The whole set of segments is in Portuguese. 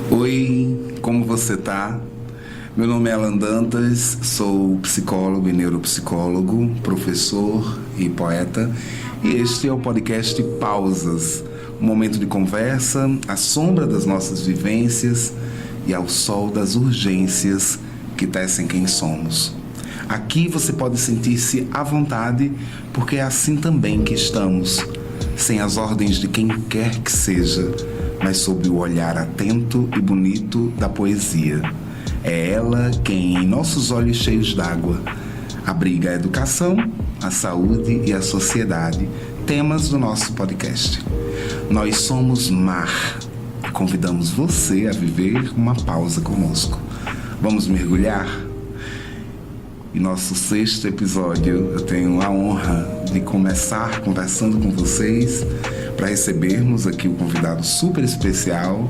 Oi, como você tá? Meu nome é Alan Dantas, sou psicólogo e neuropsicólogo, professor e poeta, e este é o podcast Pausas, um momento de conversa à sombra das nossas vivências e ao sol das urgências que tecem quem somos. Aqui você pode sentir-se à vontade, porque é assim também que estamos, sem as ordens de quem quer que seja, mas sob o olhar atento e bonito da poesia. É ela quem, em nossos olhos cheios d'água, abriga a educação, a saúde e a sociedade, temas do nosso podcast. Nós somos mar e convidamos você a viver uma pausa conosco. Vamos mergulhar? Em nosso 6º episódio, eu tenho a honra de começar conversando com vocês para recebermos aqui um convidado super especial,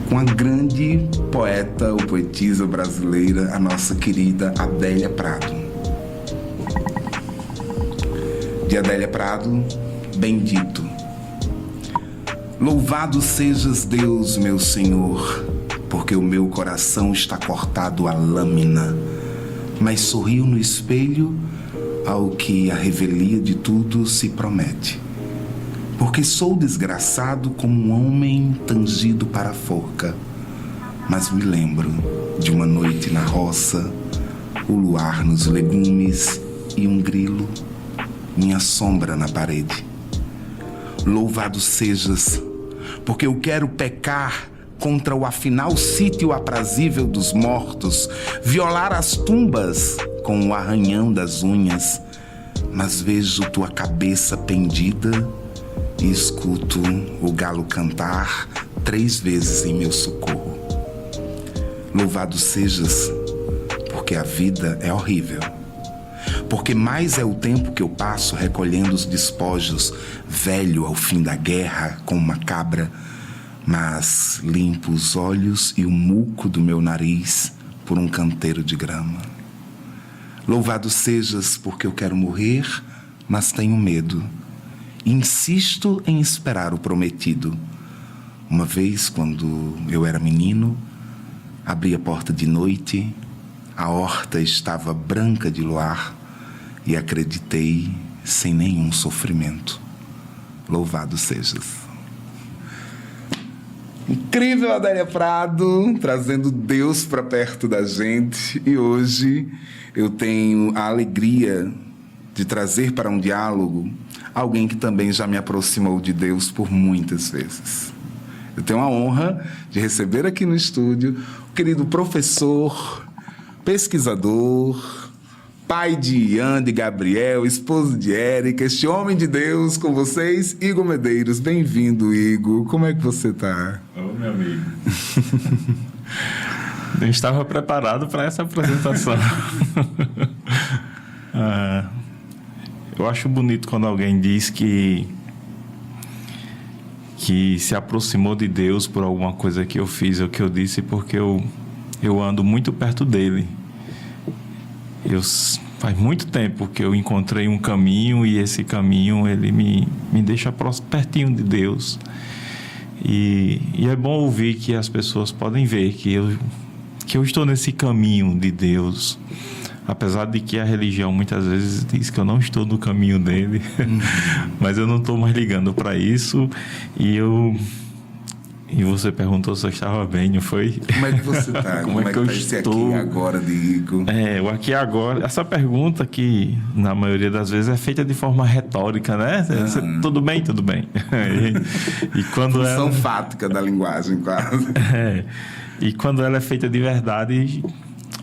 com a grande poeta ou poetisa brasileira, a nossa querida Adélia Prado. De Adélia Prado, bendito. Louvado sejas Deus, meu Senhor, porque o meu coração está cortado à lâmina, mas sorriu no espelho ao que a revelia de tudo se promete. Porque sou desgraçado como um homem tangido para a forca, mas me lembro de uma noite na roça, o luar nos legumes e um grilo, minha sombra na parede. Louvado sejas, porque eu quero pecar contra o afinal sítio aprazível dos mortos, violar as tumbas com o arranhão das unhas, mas vejo tua cabeça pendida e escuto o galo cantar 3 vezes em meu socorro. Louvado sejas, porque a vida é horrível, porque mais é o tempo que eu passo recolhendo os despojos, velho ao fim da guerra como uma cabra, mas limpo os olhos e o muco do meu nariz por um canteiro de grama. Louvado sejas, porque eu quero morrer, mas tenho medo. Insisto em esperar o prometido. Uma vez, quando eu era menino, abri a porta de noite, a horta estava branca de luar e acreditei sem nenhum sofrimento. Louvado sejas. Incrível, Adélia Prado, trazendo Deus para perto da gente. E hoje eu tenho a alegria de trazer para um diálogo alguém que também já me aproximou de Deus por muitas vezes. Eu tenho a honra de receber aqui no estúdio o querido professor, pesquisador, pai de Ian, de Gabriel, esposo de Érica, este homem de Deus com vocês, Igor Medeiros. Bem-vindo, Igor. Como é que você está? Ô, meu amigo. Eu estava preparado para essa apresentação. Eu acho bonito quando alguém diz que se aproximou de Deus por alguma coisa que eu fiz ou que eu disse, porque eu ando muito perto dele. Faz muito tempo que eu encontrei um caminho e esse caminho ele me deixa pertinho de Deus. E é bom ouvir que as pessoas podem ver que eu estou nesse caminho de Deus. Apesar de que a religião muitas vezes diz que eu não estou no caminho dele, mas eu não estou mais ligando para isso. E você perguntou se eu estava bem, não foi? Como é que você está? Como é que eu estou? Aqui agora, Diego? O aqui agora. Essa pergunta que, na maioria das vezes, é feita de forma retórica, né? Tudo bem, tudo bem. E quando função fática da linguagem, quase. E quando ela é feita de verdade,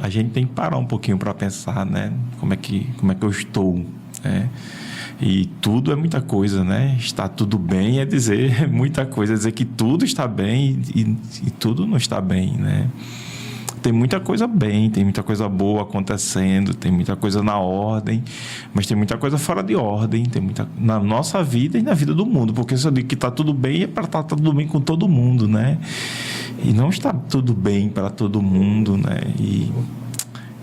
a gente tem que parar um pouquinho para pensar, né? Como é que eu estou, né? E tudo é muita coisa, né? Está tudo bem é dizer muita coisa, é dizer que tudo está bem e tudo não está bem, né? Tem muita coisa bem, tem muita coisa boa acontecendo, tem muita coisa na ordem, mas tem muita coisa fora de ordem, tem muita na nossa vida e na vida do mundo, porque se eu digo que está tudo bem é para estar tudo bem com todo mundo, né? E não está tudo bem para todo mundo, né?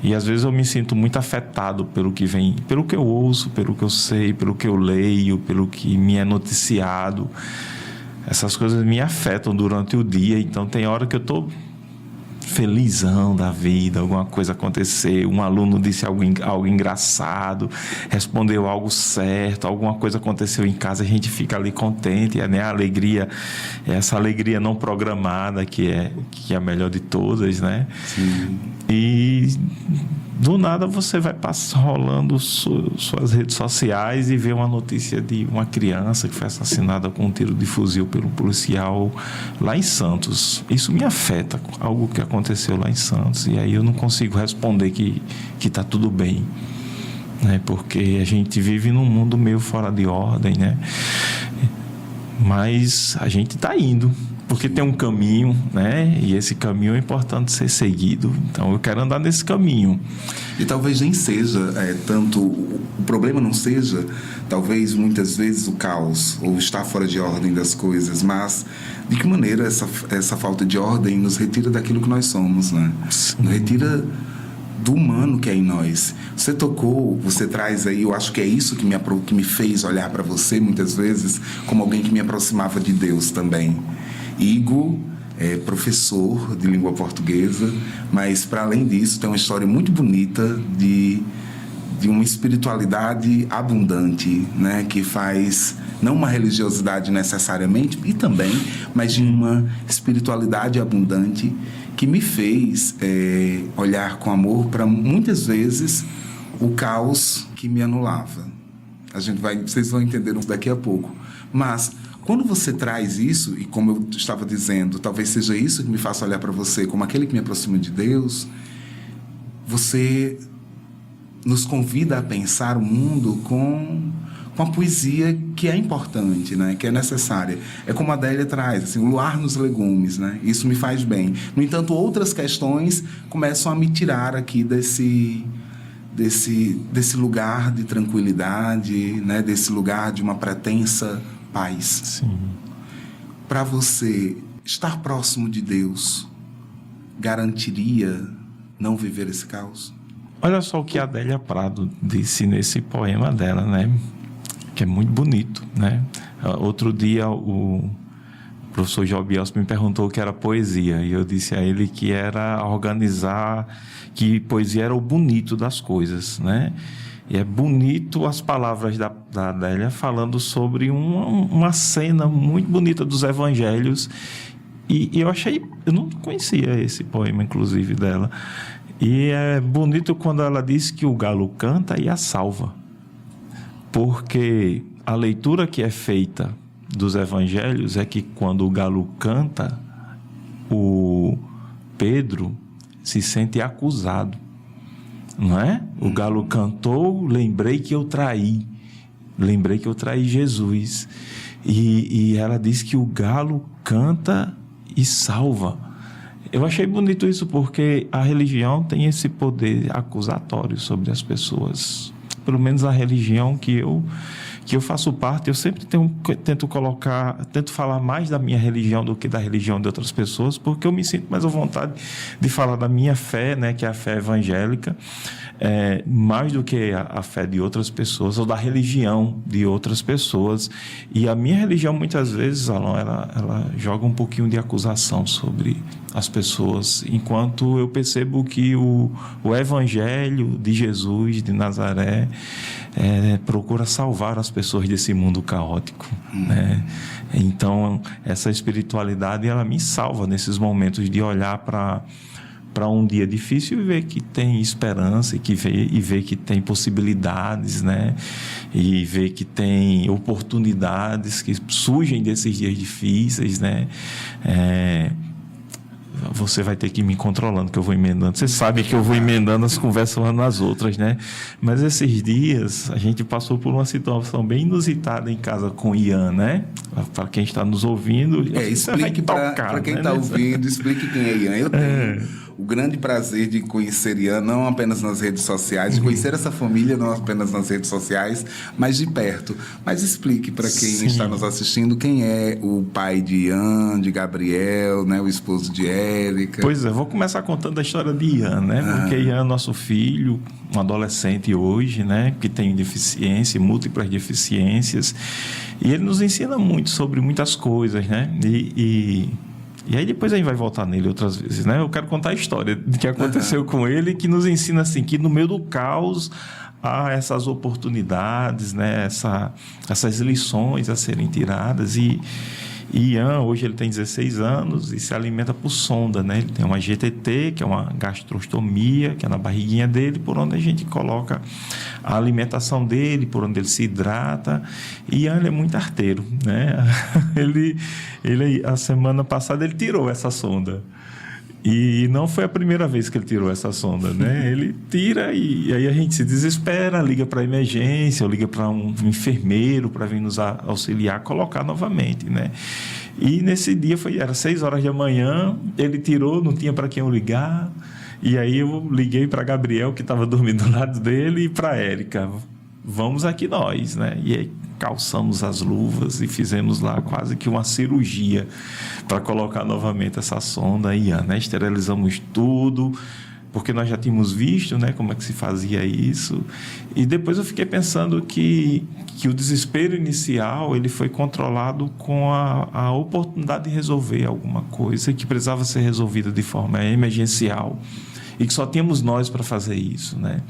E às vezes eu me sinto muito afetado pelo que vem, pelo que eu ouço, pelo que eu sei, pelo que eu leio, pelo que me é noticiado. essas coisas me afetam durante o dia. Então tem hora que eu estou felizão da vida, alguma coisa aconteceu, um aluno disse algo engraçado, respondeu algo certo, alguma coisa aconteceu em casa, a gente fica ali contente, né? A alegria, essa alegria não programada que é a melhor de todas, né? Sim. E do nada você vai rolando suas redes sociais e vê uma notícia de uma criança que foi assassinada com um tiro de fuzil pelo policial lá em Santos. Isso me afeta, algo que aconteceu lá em Santos. E aí eu não consigo responder que está tudo bem, né? Porque a gente vive num mundo meio fora de ordem, né? Mas a gente está indo, porque tem um caminho, né? E esse caminho é importante ser seguido. Então eu quero andar nesse caminho. E talvez nem seja tanto... O problema não seja, talvez, muitas vezes, o caos ou estar fora de ordem das coisas, mas de que maneira essa falta de ordem nos retira daquilo que nós somos, né? Nos retira do humano que é em nós. Você tocou, você traz aí, eu acho que é isso que me fez olhar para você, muitas vezes, como alguém que me aproximava de Deus também. Igor é professor de língua portuguesa, mas, para além disso, tem uma história muito bonita de uma espiritualidade abundante, né? Que faz, não uma religiosidade necessariamente, e também, mas de uma espiritualidade abundante que me fez olhar com amor para, muitas vezes, o caos que me anulava. Vocês vão entender daqui a pouco. Mas quando você traz isso, e como eu estava dizendo, talvez seja isso que me faça olhar para você como aquele que me aproxima de Deus, você nos convida a pensar o mundo com a poesia que é importante, né? Que é necessária. É como a Adélia traz, assim, o luar nos legumes, né? Isso me faz bem. No entanto, outras questões começam a me tirar aqui desse lugar de tranquilidade, né? Desse lugar de uma pretensa paz. Sim. Para você, estar próximo de Deus garantiria não viver esse caos? Olha só o que a Adélia Prado disse nesse poema dela, né? Que é muito bonito, né? Outro dia o professor Jobielso me perguntou o que era poesia, e eu disse a ele que era organizar, que poesia era o bonito das coisas, né? E é bonito as palavras da Adélia falando sobre uma cena muito bonita dos evangelhos. E eu não conhecia esse poema, inclusive, dela. E é bonito quando ela diz que o galo canta e a salva. Porque a leitura que é feita dos evangelhos é que quando o galo canta, o Pedro se sente acusado. Não é? O galo cantou, lembrei que eu traí Jesus. E ela diz que o galo canta e salva. Eu achei bonito isso porque a religião tem esse poder acusatório sobre as pessoas. Pelo menos a religião que eu faço parte, eu sempre tento falar mais da minha religião do que da religião de outras pessoas, porque eu me sinto mais à vontade de falar da minha fé, né, que é a fé evangélica, mais do que a fé de outras pessoas, ou da religião de outras pessoas. E a minha religião, muitas vezes, Alan, ela joga um pouquinho de acusação sobre as pessoas, enquanto eu percebo que o evangelho de Jesus, de Nazaré, procura salvar as pessoas desse mundo caótico, né? Então, essa espiritualidade, ela me salva nesses momentos de olhar para um dia difícil e ver que tem esperança, e ver que tem possibilidades, né? E ver que tem oportunidades que surgem desses dias difíceis, né? Você vai ter que ir me controlando, que eu vou emendando. Você sabe que eu vou emendando as conversas umas nas outras, né? Mas esses dias a gente passou por uma situação bem inusitada em casa com o Ian, né? Para quem está nos ouvindo, explique para quem está ouvindo, explique quem é Ian. Eu tenho o grande prazer de conhecer Ian, não apenas nas redes sociais, de conhecer essa família, não apenas nas redes sociais, mas de perto. Mas explique para quem está nos assistindo quem é o pai de Ian, de Gabriel, né, o esposo de Érica. Pois é, vou começar contando a história de Ian, né? Porque Ian é nosso filho, um adolescente hoje, né? Que tem deficiência, múltiplas deficiências. E ele nos ensina muito sobre muitas coisas, né? E aí depois a gente vai voltar nele outras vezes, né? Eu quero contar a história do que aconteceu com ele, que nos ensina assim, que no meio do caos há essas oportunidades, né? Essas lições a serem tiradas. E Ian, hoje ele tem 16 anos e se alimenta por sonda, né? Ele tem uma GTT, que é uma gastrostomia, que é na barriguinha dele, por onde a gente coloca a alimentação dele, por onde ele se hidrata. E Ian, ele é muito arteiro, né? A semana passada ele tirou essa sonda. E não foi a primeira vez que ele tirou essa sonda, né? Ele tira e aí a gente se desespera, liga para a emergência, ou liga para um enfermeiro para vir nos auxiliar, colocar novamente, né? E nesse dia era 6 horas da manhã, ele tirou, não tinha para quem eu ligar. E aí eu liguei para Gabriel, que estava dormindo do lado dele, e para Érica. Vamos aqui nós, né? E aí calçamos as luvas e fizemos lá quase que uma cirurgia para colocar novamente essa sonda aí, né? Esterilizamos tudo, porque nós já tínhamos visto, né, como é que se fazia isso. E depois eu fiquei pensando que o desespero inicial ele foi controlado com a oportunidade de resolver alguma coisa que precisava ser resolvida de forma emergencial e que só tínhamos nós para fazer isso, né?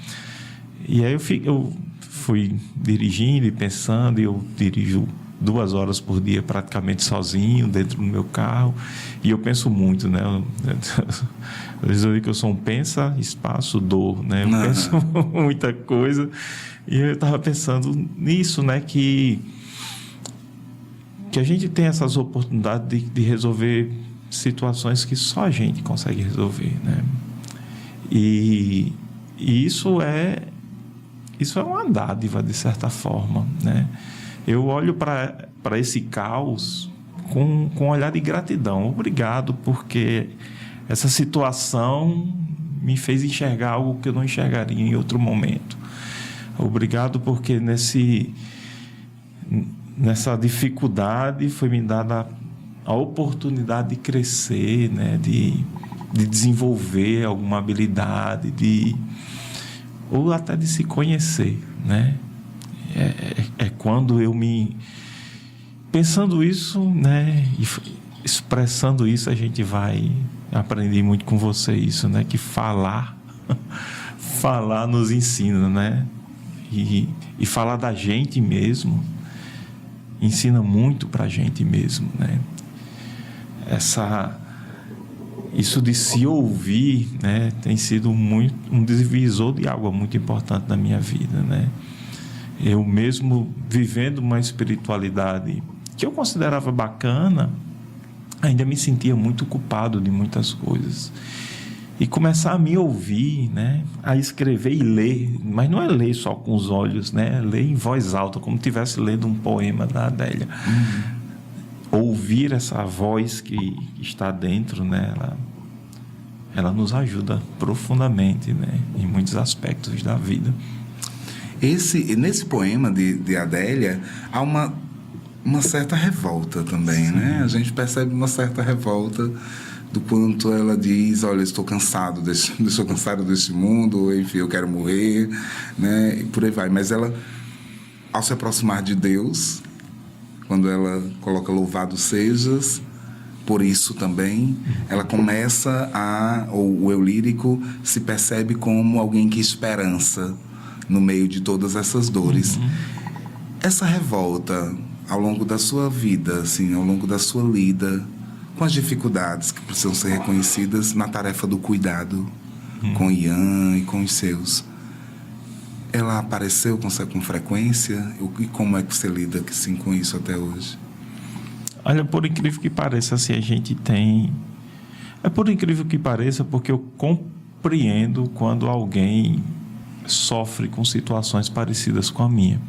E aí eu fui dirigindo e pensando, e eu dirijo 2 horas por dia praticamente sozinho dentro do meu carro, e eu penso muito, né? Às vezes eu digo que eu sou um pensa, espaço, dor, né? Eu penso muita coisa, e eu estava pensando nisso, né? Que a gente tem essas oportunidades de resolver situações que só a gente consegue resolver, né? E isso é uma dádiva, de certa forma, né? Eu olho para esse caos com um olhar de gratidão. Obrigado, porque essa situação me fez enxergar algo que eu não enxergaria em outro momento. Obrigado, porque nessa dificuldade foi me dada a oportunidade de crescer, né? De desenvolver alguma habilidade, ou até de se conhecer, né? É quando eu pensando isso, né? E expressando isso, a gente vai aprender muito com você isso, né? Que falar nos ensina, né? E falar da gente mesmo ensina muito pra gente mesmo, né? Isso de se ouvir, né, tem sido um divisor de água muito importante na minha vida, né? Eu mesmo vivendo uma espiritualidade que eu considerava bacana, ainda me sentia muito culpado de muitas coisas. E começar a me ouvir, né, a escrever e ler, mas não é ler só com os olhos, né? É ler em voz alta, como se estivesse lendo um poema da Adélia. Ouvir essa voz que está dentro, né? Ela nos ajuda profundamente, né? Em muitos aspectos da vida. Nesse poema de Adélia há uma certa revolta também, sim, né? A gente percebe uma certa revolta do quanto ela diz: olha, estou cansado desse mundo, ou enfim, eu quero morrer, né? E por aí vai. Mas ela, ao se aproximar de Deus, quando ela coloca louvado sejas, por isso também, ela começa o eu lírico se percebe como alguém que esperança no meio de todas essas dores. Essa revolta, ao longo da sua vida, assim, ao longo da sua lida, com as dificuldades que precisam ser reconhecidas na tarefa do cuidado com Ian e com os seus, ela apareceu com frequência? E como é que você lida assim, com isso até hoje? Olha, por incrível que pareça, assim, a gente tem... por incrível que pareça, porque eu compreendo quando alguém sofre com situações parecidas com a minha.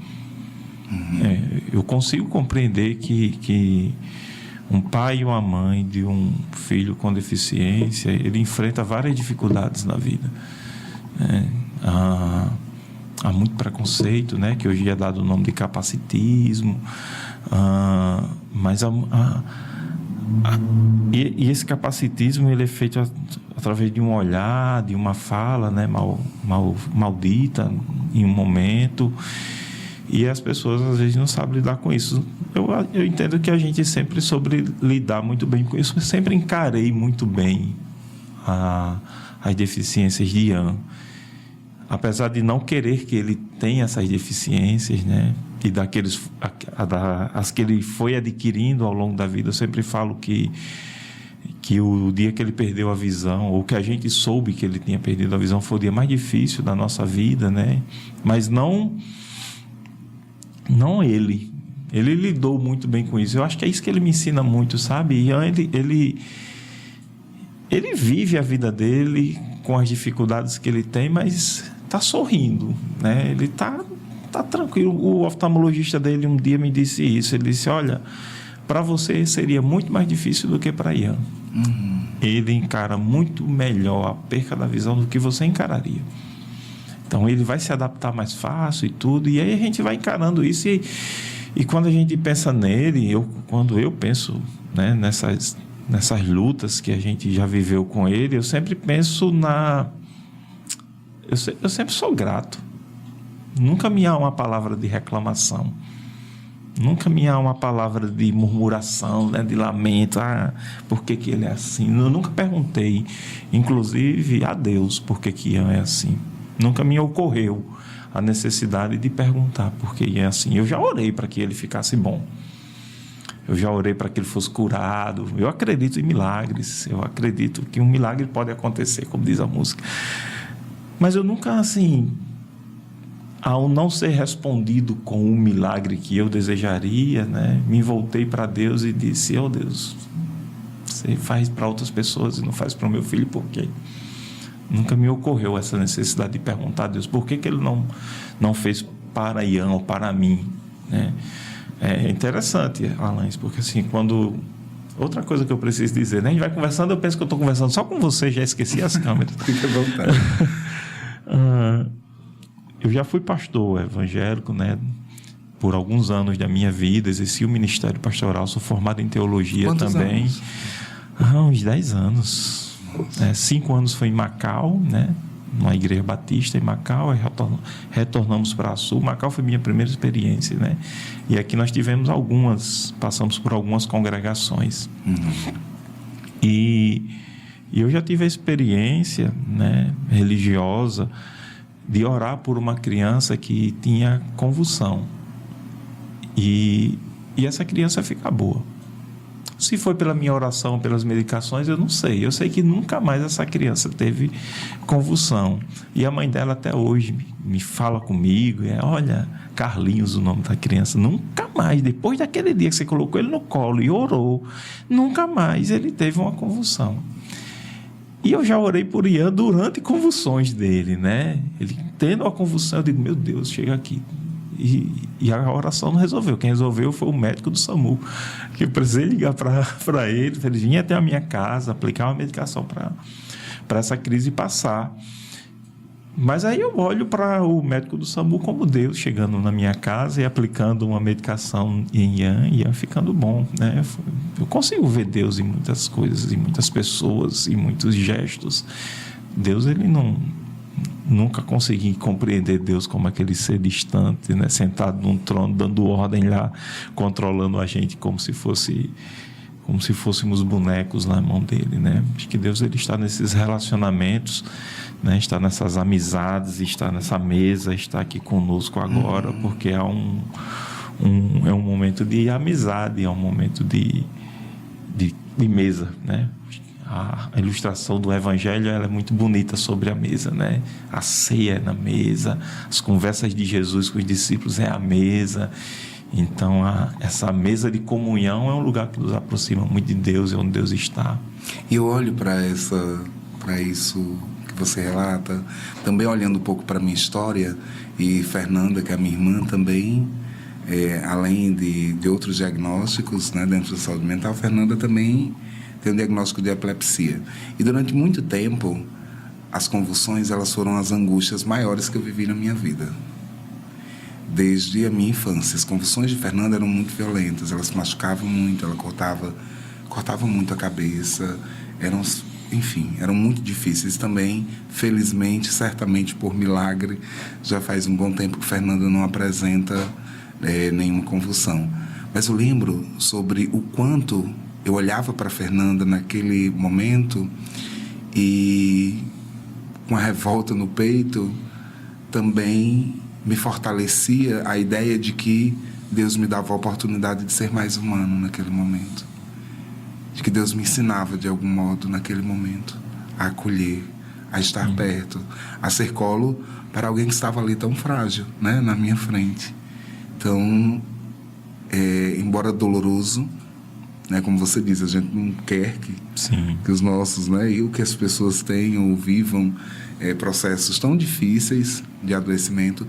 Eu consigo compreender que um pai e uma mãe de um filho com deficiência, ele enfrenta várias dificuldades na vida, né? Há muito preconceito, né? Que hoje é dado o nome de capacitismo, mas e esse capacitismo ele é feito através de um olhar, de uma fala, né? Maldita em um momento, e as pessoas às vezes não sabem lidar com isso. Eu entendo que a gente sempre soube lidar muito bem com isso. Eu sempre encarei muito bem as deficiências de Ian, apesar de não querer que ele tenha essas deficiências, né? E as que ele foi adquirindo ao longo da vida. Eu sempre falo que o dia que ele perdeu a visão, ou que a gente soube que ele tinha perdido a visão, foi o dia mais difícil da nossa vida, né? Mas não ele. Ele lidou muito bem com isso. Eu acho que é isso que ele me ensina muito, sabe? Ian, ele vive a vida dele com as dificuldades que ele tem, mas está sorrindo, né? Ele está tranquilo. O oftalmologista dele um dia me disse isso. Ele disse: olha, para você seria muito mais difícil do que para Ian. Uhum. Ele encara muito melhor a perca da visão do que você encararia. Então ele vai se adaptar mais fácil e tudo. E aí a gente vai encarando isso. E quando a gente pensa nele, quando eu penso, né, nessas lutas que a gente já viveu com ele, eu sempre penso eu sempre sou grato. Nunca me há uma palavra de reclamação. Nunca me há uma palavra de murmuração, né, de lamento. Por que ele é assim? Eu nunca perguntei, inclusive, a Deus por que Ian é assim. Nunca me ocorreu a necessidade de perguntar por que Ian é assim. Eu já orei para que ele ficasse bom. Eu já orei para que ele fosse curado. Eu acredito em milagres. Eu acredito que um milagre pode acontecer, como diz a música. Mas eu nunca, assim, ao não ser respondido com o milagre que eu desejaria, né, me voltei para Deus e disse: oh Deus, você faz para outras pessoas e não faz para o meu filho, por quê? Nunca me ocorreu essa necessidade de perguntar a Deus por que ele não fez para Ian ou para mim, né? É interessante, Alan, porque assim, quando... Outra coisa que eu preciso dizer, né? A gente vai conversando, eu penso que eu estou conversando só com você, já esqueci as câmeras. Fica à vontade. Eu já fui pastor evangélico, né? Por alguns anos da minha vida, exerci o ministério pastoral, sou formado em teologia. Quantos também. Anos? Uns 10 anos. 5 anos foi em Macau, né? Numa igreja batista em Macau, retornamos para a Sul. Macau foi minha primeira experiência, né? E aqui nós tivemos passamos por algumas congregações. Uhum. E eu já tive a experiência, né, religiosa de orar por uma criança que tinha convulsão. E essa criança fica boa. Se foi pela minha oração, pelas medicações, eu não sei. Eu sei que nunca mais essa criança teve convulsão. E a mãe dela até hoje me fala comigo, olha, Carlinhos, o nome da criança, nunca mais, depois daquele dia que você colocou ele no colo e orou, nunca mais ele teve uma convulsão. E eu já orei por Ian durante convulsões dele, né? Ele tendo a convulsão, eu digo: meu Deus, chega aqui. E a oração não resolveu. Quem resolveu foi o médico do SAMU, que eu precisei ligar para ele vinha até a minha casa aplicar uma medicação para essa crise passar. Mas aí eu olho para o médico do SAMU como Deus chegando na minha casa e aplicando uma medicação em Ian ficando bom, né? Eu consigo ver Deus em muitas coisas, em muitas pessoas, em muitos gestos. Deus, ele nunca consegui compreender Deus como aquele ser distante, né? Sentado num trono, dando ordem lá, controlando a gente como se fôssemos bonecos na mão dele, né? Acho que Deus, ele está nesses relacionamentos, né? Está nessas amizades, está nessa mesa, está aqui conosco agora, porque é um momento de amizade, é um momento de mesa, né? A ilustração do Evangelho, ela é muito bonita sobre a mesa, né? A ceia é na mesa, as conversas de Jesus com os discípulos é a mesa. Então, essa mesa de comunhão é um lugar que nos aproxima muito de Deus, é onde Deus está. E eu olho para isso que você relata, também olhando um pouco para a minha história, e Fernanda, que é a minha irmã, também além de outros diagnósticos, né, dentro da saúde mental, Fernanda também tem um diagnóstico de epilepsia. E durante muito tempo, as convulsões elas foram as angústias maiores que eu vivi na minha vida. Desde a minha infância, as convulsões de Fernanda eram muito violentas, elas machucavam muito, ela cortava muito a cabeça, eram muito difíceis também. Felizmente, certamente por milagre, já faz um bom tempo que Fernanda não apresenta nenhuma convulsão. Mas eu lembro sobre o quanto eu olhava para Fernanda naquele momento e, com a revolta no peito, também me fortalecia a ideia de que Deus me dava a oportunidade de ser mais humano naquele momento. De que Deus me ensinava, de algum modo, naquele momento, a acolher, a estar perto, a ser colo para alguém que estava ali tão frágil, né, na minha frente. Então, embora doloroso, né, como você diz, a gente não quer que os nossos, né, e o que as pessoas tenham ou vivam processos tão difíceis de adoecimento,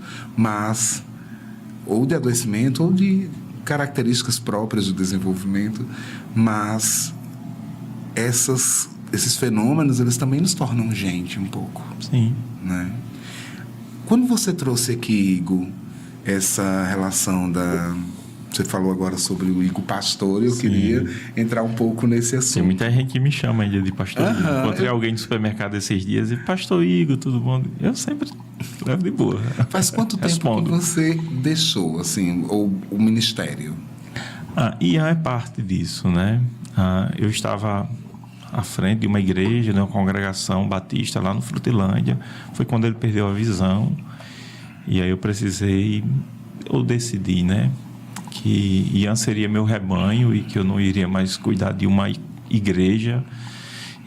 ou de adoecimento ou de características próprias do desenvolvimento, mas esses fenômenos, eles também nos tornam gente um pouco. Sim. Né? Quando você trouxe aqui, Igor, essa relação Você falou agora sobre o Igor pastor, e eu queria entrar um pouco nesse assunto. Tem muita gente que me chama ainda de pastor Igor. Encontrei alguém no supermercado esses dias e pastor Igor, tudo bom? Eu sempre levo de boa. Faz quanto tempo que você deixou, assim, o ministério? Ian é parte disso, né? Eu estava à frente de uma igreja, de uma congregação batista lá no Frutilândia. Foi quando ele perdeu a visão. E aí eu decidi, né, que Ian seria meu rebanho e que eu não iria mais cuidar de uma igreja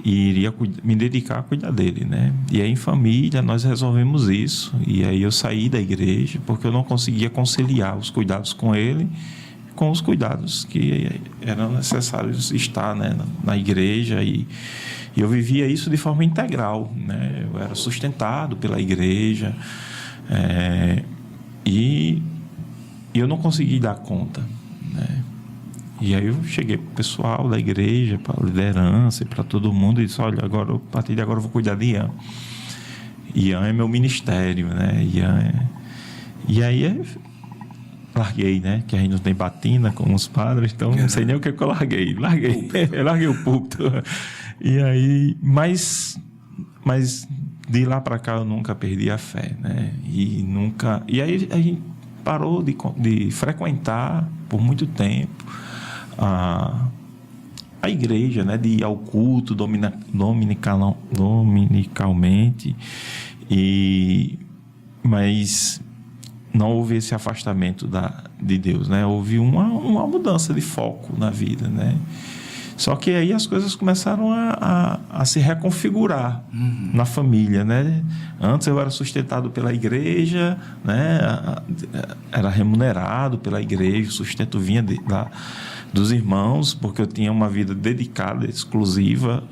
e iria me dedicar a cuidar dele, né? E aí, em família, nós resolvemos isso. E aí eu saí da igreja porque eu não conseguia conciliar os cuidados com ele com os cuidados que eram necessários estar, né, na igreja. E eu vivia isso de forma integral, né? Eu era sustentado pela igreja, e eu não consegui dar conta, né? E aí eu cheguei para o pessoal da igreja, para a liderança e para todo mundo e disse: olha, a partir de agora eu vou cuidar de Ian. Ian é meu ministério, né? E aí larguei, né? Que a gente não tem batina como os padres, então não sei nem o que eu larguei. Eu larguei o púlpito. E aí, mas de lá para cá eu nunca perdi a fé, né? E aí a gente parou de frequentar por muito tempo a igreja, né? De ir ao culto dominicalmente, mas não houve esse afastamento de Deus, né? Houve uma mudança de foco na vida, né? Só que aí as coisas começaram a se reconfigurar na família, né? Antes eu era sustentado pela igreja, né? Era remunerado pela igreja, o sustento vinha dos irmãos, porque eu tinha uma vida dedicada, exclusiva,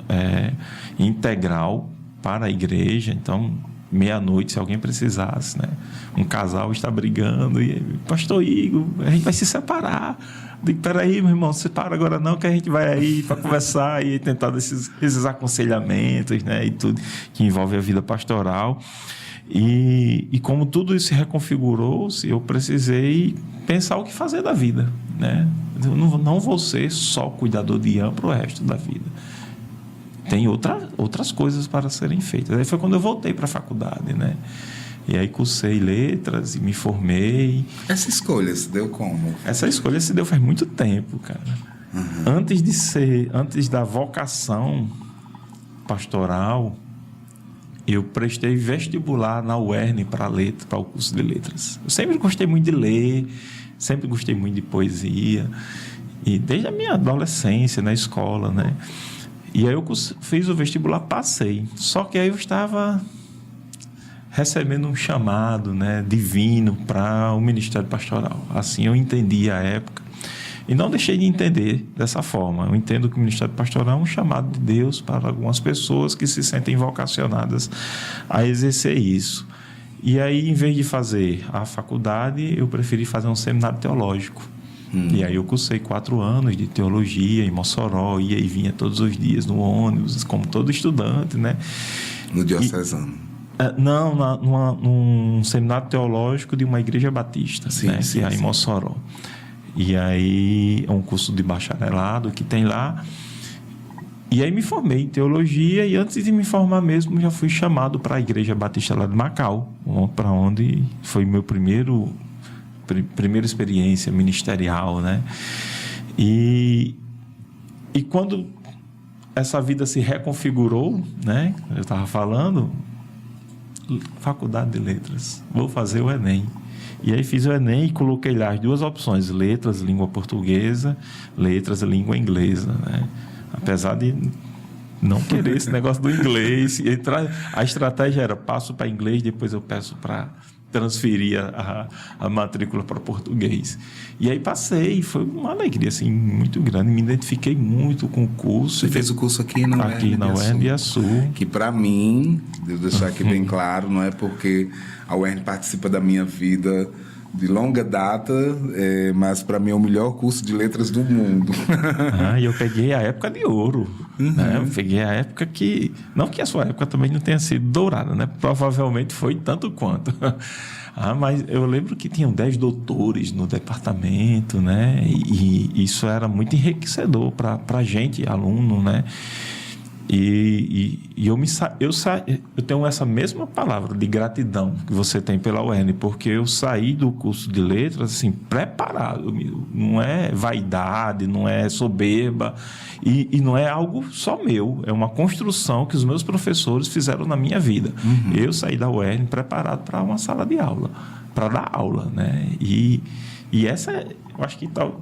integral para a igreja. Então, meia-noite, se alguém precisasse, né? Um casal está brigando e pastor Igor, a gente vai se separar. Digo, peraí, meu irmão, separa agora não, que a gente vai aí para conversar e tentar esses aconselhamentos, né? E tudo que envolve a vida pastoral. E como tudo isso se reconfigurou-se, eu precisei pensar o que fazer da vida, né? Eu não vou ser só cuidador de Ian para o resto da vida. Tem outras coisas para serem feitas. Aí foi quando eu voltei para a faculdade, né? E aí cursei letras e me formei. Essa escolha se deu como? Essa escolha se deu faz muito tempo, cara. Antes da vocação pastoral, eu prestei vestibular na UERN para o curso de letras. Eu sempre gostei muito de ler, sempre gostei muito de poesia, e desde a minha adolescência, na escola, né? E aí eu fiz o vestibular, passei. Só que aí eu estava recebendo um chamado, né, divino para o ministério pastoral. Assim eu entendi a época. E não deixei de entender dessa forma. Eu entendo que o ministério pastoral é um chamado de Deus para algumas pessoas que se sentem vocacionadas a exercer isso. E aí, em vez de fazer a faculdade, eu preferi fazer um seminário teológico. E aí eu cursei 4 anos de teologia em Mossoró, ia e vinha todos os dias no ônibus, como todo estudante, né? No diocesano? Não, num seminário teológico de uma igreja batista, né? Que é em Mossoró. E aí é um curso de bacharelado que tem lá. E aí me formei em teologia e antes de me formar mesmo já fui chamado para a igreja batista lá de Macau, para onde foi meu primeira experiência ministerial, né? E quando essa vida se reconfigurou, né? Eu estava falando, faculdade de letras, vou fazer o Enem. E aí fiz o Enem e coloquei lá as 2 opções, letras, língua portuguesa, letras, língua inglesa, né? Apesar de não querer esse negócio do inglês, a estratégia era passo para inglês, depois eu peço para transferir a matrícula para português. E aí passei, foi uma alegria assim, muito grande, me identifiquei muito com o curso. Você fez o curso aqui na UERN-Biaçu. Que para mim, devo deixar aqui bem claro, não é porque a UERN participa da minha vida de longa data, mas para mim é o melhor curso de letras do mundo. E eu peguei a época de ouro. Né? Eu peguei a época que... Não que a sua época também não tenha sido dourada, né? Provavelmente foi tanto quanto. Mas eu lembro que tinham 10 doutores no departamento, né? E isso era muito enriquecedor para a gente, aluno, né? E eu tenho essa mesma palavra de gratidão que você tem pela UERN, porque eu saí do curso de letras assim, preparado, não é vaidade, não é soberba e não é algo só meu, é uma construção que os meus professores fizeram na minha vida. Eu saí da UERN preparado para uma sala de aula, para dar aula, né? E essa, eu acho que tal...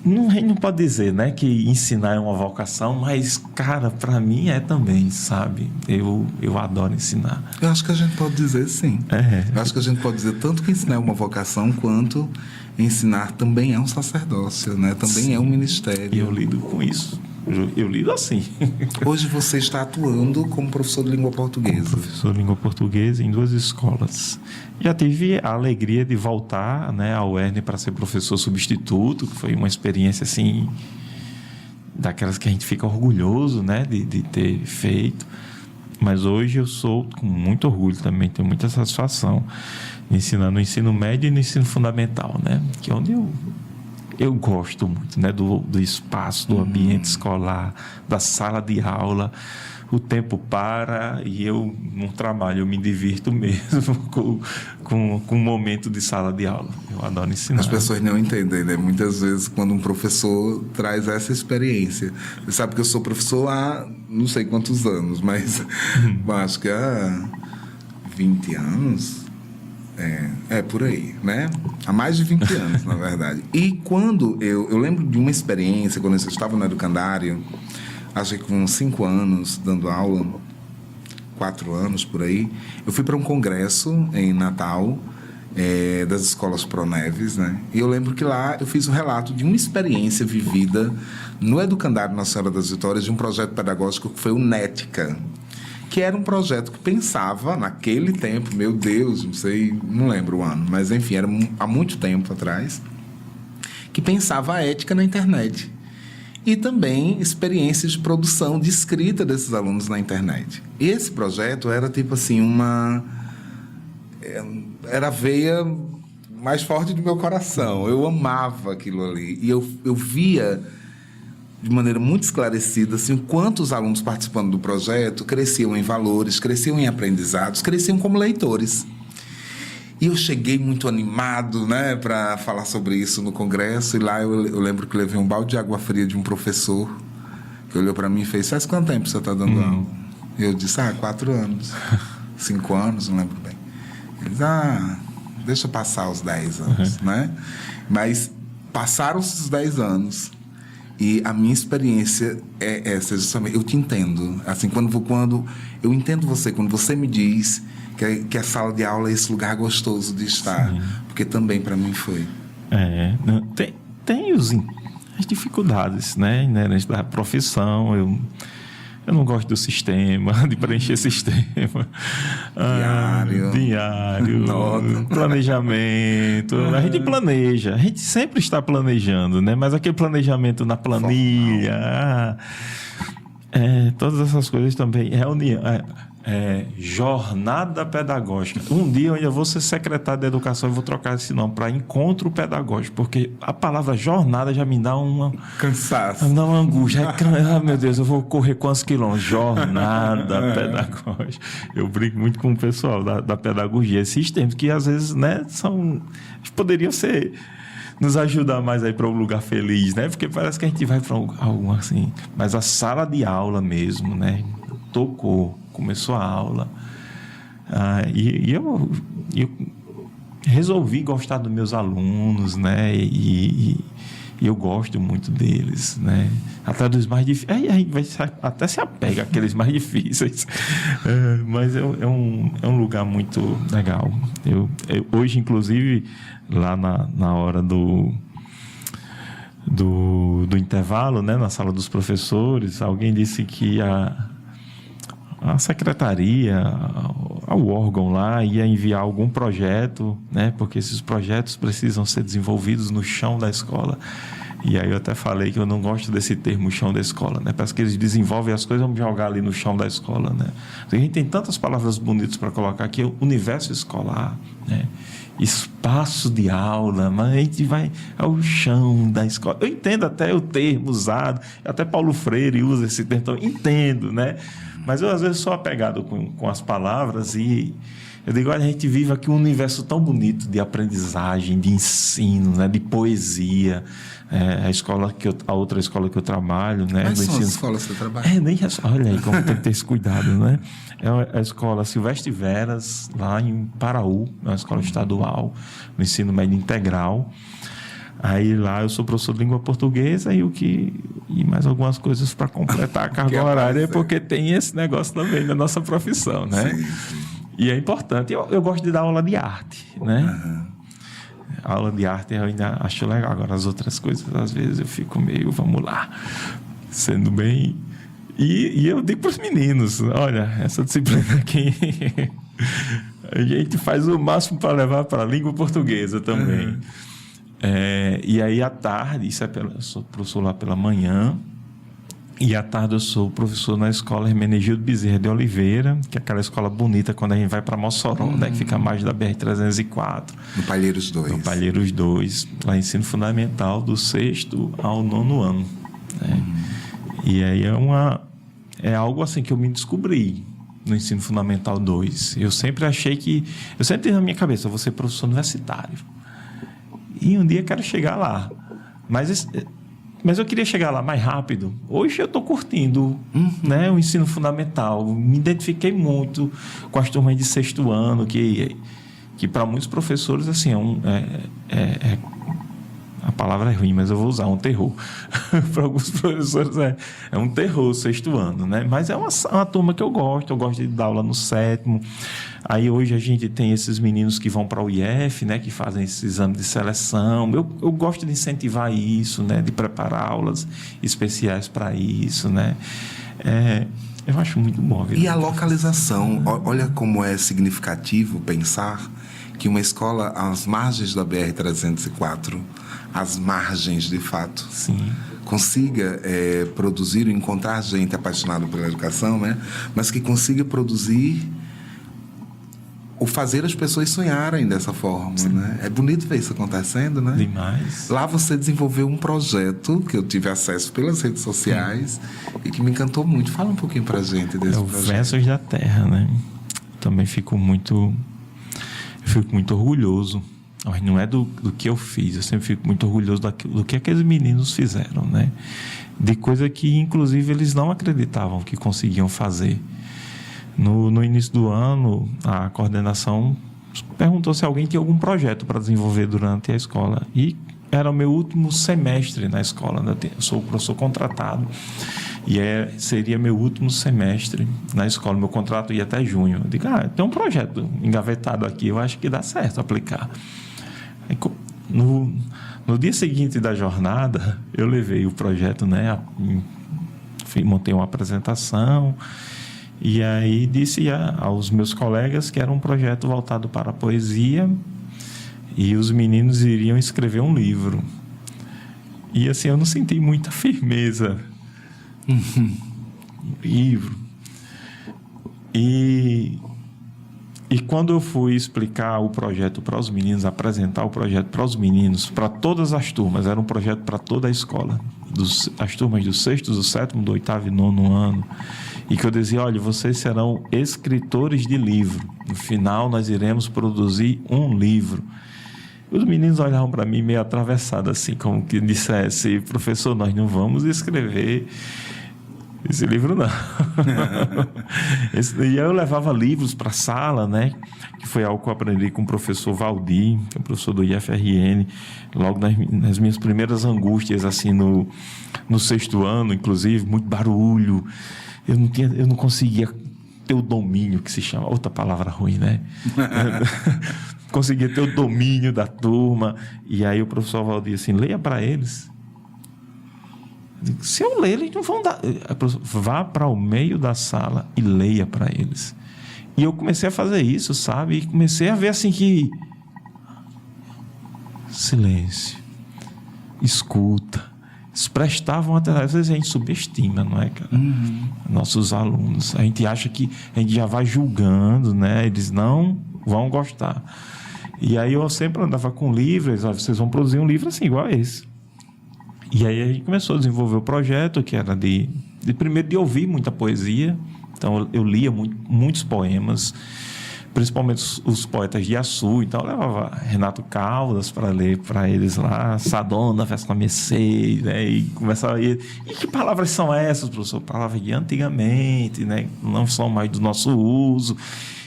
Não pode dizer, né, que ensinar é uma vocação, mas, cara, para mim é também, sabe? Eu adoro ensinar. Eu acho que a gente pode dizer sim. Eu acho que a gente pode dizer tanto que ensinar é uma vocação, quanto ensinar também é um sacerdócio, né? Também é um ministério. E eu lido com isso. Eu lido assim. Hoje você está atuando como professor de língua portuguesa. Como professor de língua portuguesa em 2 escolas. Já tive a alegria de voltar, né, ao UERN para ser professor substituto, que foi uma experiência assim, daquelas que a gente fica orgulhoso, né, de ter feito. Mas hoje eu sou com muito orgulho também, tenho muita satisfação ensinando no ensino médio e no ensino fundamental, né, que é onde eu gosto muito, né, do espaço, do ambiente escolar, da sala de aula. O tempo para e eu não trabalho, eu me divirto mesmo com o momento de sala de aula. Eu adoro ensinar. As pessoas não entendem, né? Muitas vezes quando um professor traz essa experiência. Você sabe que eu sou professor há não sei quantos anos, mas acho que há 20 anos... por aí, né? Há mais de 20 anos, na verdade. E quando eu lembro de uma experiência, quando eu estava no educandário, acho que com 5 anos dando aula, 4 anos por aí, eu fui para um congresso em Natal, das escolas Proneves, né? E eu lembro que lá eu fiz um relato de uma experiência vivida no educandário Nossa Senhora das Vitórias, de um projeto pedagógico que foi o Nética, que era um projeto que pensava, naquele tempo, meu Deus, não lembro o ano, mas enfim, era há muito tempo atrás, que pensava a ética na internet. E também experiências de produção, de escrita desses alunos na internet. E esse projeto era tipo assim, era a veia mais forte do meu coração. Eu amava aquilo ali. E eu via de maneira muito esclarecida assim, o quanto os alunos participando do projeto cresciam em valores, cresciam em aprendizados, cresciam como leitores. E eu cheguei muito animado, né, para falar sobre isso no congresso. E lá eu lembro que levei um balde de água fria de um professor que olhou para mim e fez: faz quanto tempo você está dando aula? E eu disse: 4 anos, 5 anos, não lembro bem. Ele disse: deixa passar os 10 anos, né? Mas passaram-se os 10 anos. E a minha experiência é essa, justamente. Eu te entendo. Assim, quando eu entendo você, quando você me diz que a sala de aula é esse lugar gostoso de estar. Sim. Porque também para mim foi. Tem as dificuldades, né, inerentes da profissão. Eu não gosto do sistema, de preencher sistema. Diário. Planejamento. A gente planeja. A gente sempre está planejando, né? Mas aquele planejamento na planilha... todas essas coisas também. Reunião... jornada pedagógica. Um dia eu ainda vou ser secretário de educação e vou trocar esse nome para encontro pedagógico, porque a palavra jornada já me dá uma... Cansaço. Me dá uma angústia. Meu Deus, eu vou correr quantos quilômetros? Jornada pedagógica. Eu brinco muito com o pessoal da pedagogia. Esses termos que às vezes, né, poderiam ser... nos ajudar mais aí para um lugar feliz, né? Porque parece que a gente vai para algo assim. Mas a sala de aula mesmo, né? Começou a aula. E eu resolvi gostar dos meus alunos, né? E eu gosto muito deles, né? Até dos mais difíceis. Aí até se apega àqueles mais difíceis. Mas é um lugar muito legal. Hoje, inclusive, lá na hora do intervalo, né? Na sala dos professores, alguém disse que a secretaria, o órgão lá ia enviar algum projeto, né? Porque esses projetos precisam ser desenvolvidos no chão da escola. E aí eu até falei que eu não gosto desse termo chão da escola, né? Parece que eles desenvolvem as coisas, vamos jogar ali no chão da escola, né? A gente tem tantas palavras bonitas para colocar aqui, universo escolar, né? Espaço de aula, mas a gente vai ao chão da escola. Eu entendo até o termo usado, até Paulo Freire usa esse termo, então entendo, né? Mas eu às vezes sou apegado com as palavras e eu digo, olha, a gente vive aqui um universo tão bonito de aprendizagem, de ensino, né? De poesia. A outra escola que eu trabalho, né? Quais são as escolas que você trabalha? Olha aí como tem que ter esse cuidado, né? É a escola Silvestre Veras, lá em Paraú, é uma escola estadual, no ensino médio integral. Aí lá eu sou professor de língua portuguesa e mais algumas coisas para completar a carga horária, porque tem esse negócio também da nossa profissão, né? Sim. E é importante. Eu gosto de dar aula de arte, né? Uhum. A aula de arte eu ainda acho legal. Agora, as outras coisas, às vezes, eu fico meio, vamos lá, sendo bem... E eu digo para os meninos, olha, essa disciplina aqui... a gente faz o máximo para levar para a língua portuguesa também. Uhum. E aí, à tarde, eu sou professor lá pela manhã, e à tarde eu sou professor na escola Hermenegildo Bezerra de Oliveira, que é aquela escola bonita quando a gente vai para Mossoró, né, que fica mais da BR-304. No Palheiros 2. No Palheiros 2, lá ensino fundamental do 6º ao 9º ano. Né? E aí é algo assim que eu me descobri no ensino fundamental 2. Eu sempre tive na minha cabeça, eu vou ser professor universitário. E um dia quero chegar lá. Mas eu queria chegar lá mais rápido. Hoje eu estou curtindo, né, o ensino fundamental. Me identifiquei muito com as turmas de 6º ano, que para muitos professores, assim, a palavra é ruim, mas eu vou usar um terror. Para alguns professores é um terror 6º ano, né? Mas é uma turma que eu gosto de dar aula no 7º. Aí hoje a gente tem esses meninos que vão para o IF, né? Que fazem esse exame de seleção. Eu gosto de incentivar isso, né? De preparar aulas especiais para isso, né? Eu acho muito bom. E a localização, olha como é significativo pensar que uma escola às margens da BR-304, às margens de fato, sim, consiga produzir, encontrar gente apaixonada pela educação, né? Mas que consiga produzir o fazer as pessoas sonharem dessa forma, né? É bonito ver isso acontecendo, né? Demais. Lá você desenvolveu um projeto que eu tive acesso pelas redes sociais e que me encantou muito. Fala um pouquinho pra gente desse projeto. O Versos da Terra, né? Também fico muito orgulhoso. Mas não é do que eu fiz, eu sempre fico muito orgulhoso do que aqueles meninos fizeram, né? De coisa que, inclusive, eles não acreditavam que conseguiam fazer. No início do ano, a coordenação perguntou se alguém tinha algum projeto para desenvolver durante a escola. E era o meu último semestre na escola, né? Eu sou professor contratado e seria meu último semestre na escola. Meu contrato ia até junho. Eu digo, tem um projeto engavetado aqui, eu acho que dá certo aplicar. Aí, no dia seguinte da jornada, eu levei o projeto, né, montei uma apresentação e aí disse aos meus colegas que era um projeto voltado para a poesia e os meninos iriam escrever um livro. E assim, eu não senti muita firmeza no livro. E quando eu fui explicar o projeto para os meninos, apresentar o projeto para os meninos, para todas as turmas, era um projeto para toda a escola, as turmas do 6º, do 7º, do 8º e 9º ano, e que eu dizia, olha, vocês serão escritores de livro, no final nós iremos produzir um livro. Os meninos olhavam para mim meio atravessados, assim, como que dissesse, professor, nós não vamos escrever esse livro, não. E eu levava livros para a sala, né? Que foi algo que eu aprendi com o professor Valdir, que é o professor do IFRN, logo nas minhas primeiras angústias, assim, no 6º ano, inclusive, muito barulho. Eu não conseguia ter o domínio, que se chama, outra palavra ruim, né? Conseguia ter o domínio da turma. E aí o professor Valdir, assim, leia para eles. Se eu ler, eles não vão dar. Vá para o meio da sala e leia para eles. E eu comecei a fazer isso, sabe? E comecei a ver assim que silêncio, escuta, eles prestavam atenção. Às vezes a gente subestima, não é, cara? Nossos alunos. A gente acha que a gente já vai julgando, né? Eles não vão gostar. E aí eu sempre andava com livros, vocês vão produzir um livro assim, igual a esse. E aí a gente começou a desenvolver o projeto, que era primeiro de ouvir muita poesia. Então eu lia muitos poemas, principalmente os poetas de Açu. Então eu levava Renato Caldas para ler para eles lá, Sadona, Festa Mercê, né? E começava e que palavras são essas, professor? Palavras de antigamente, né? Não são mais do nosso uso.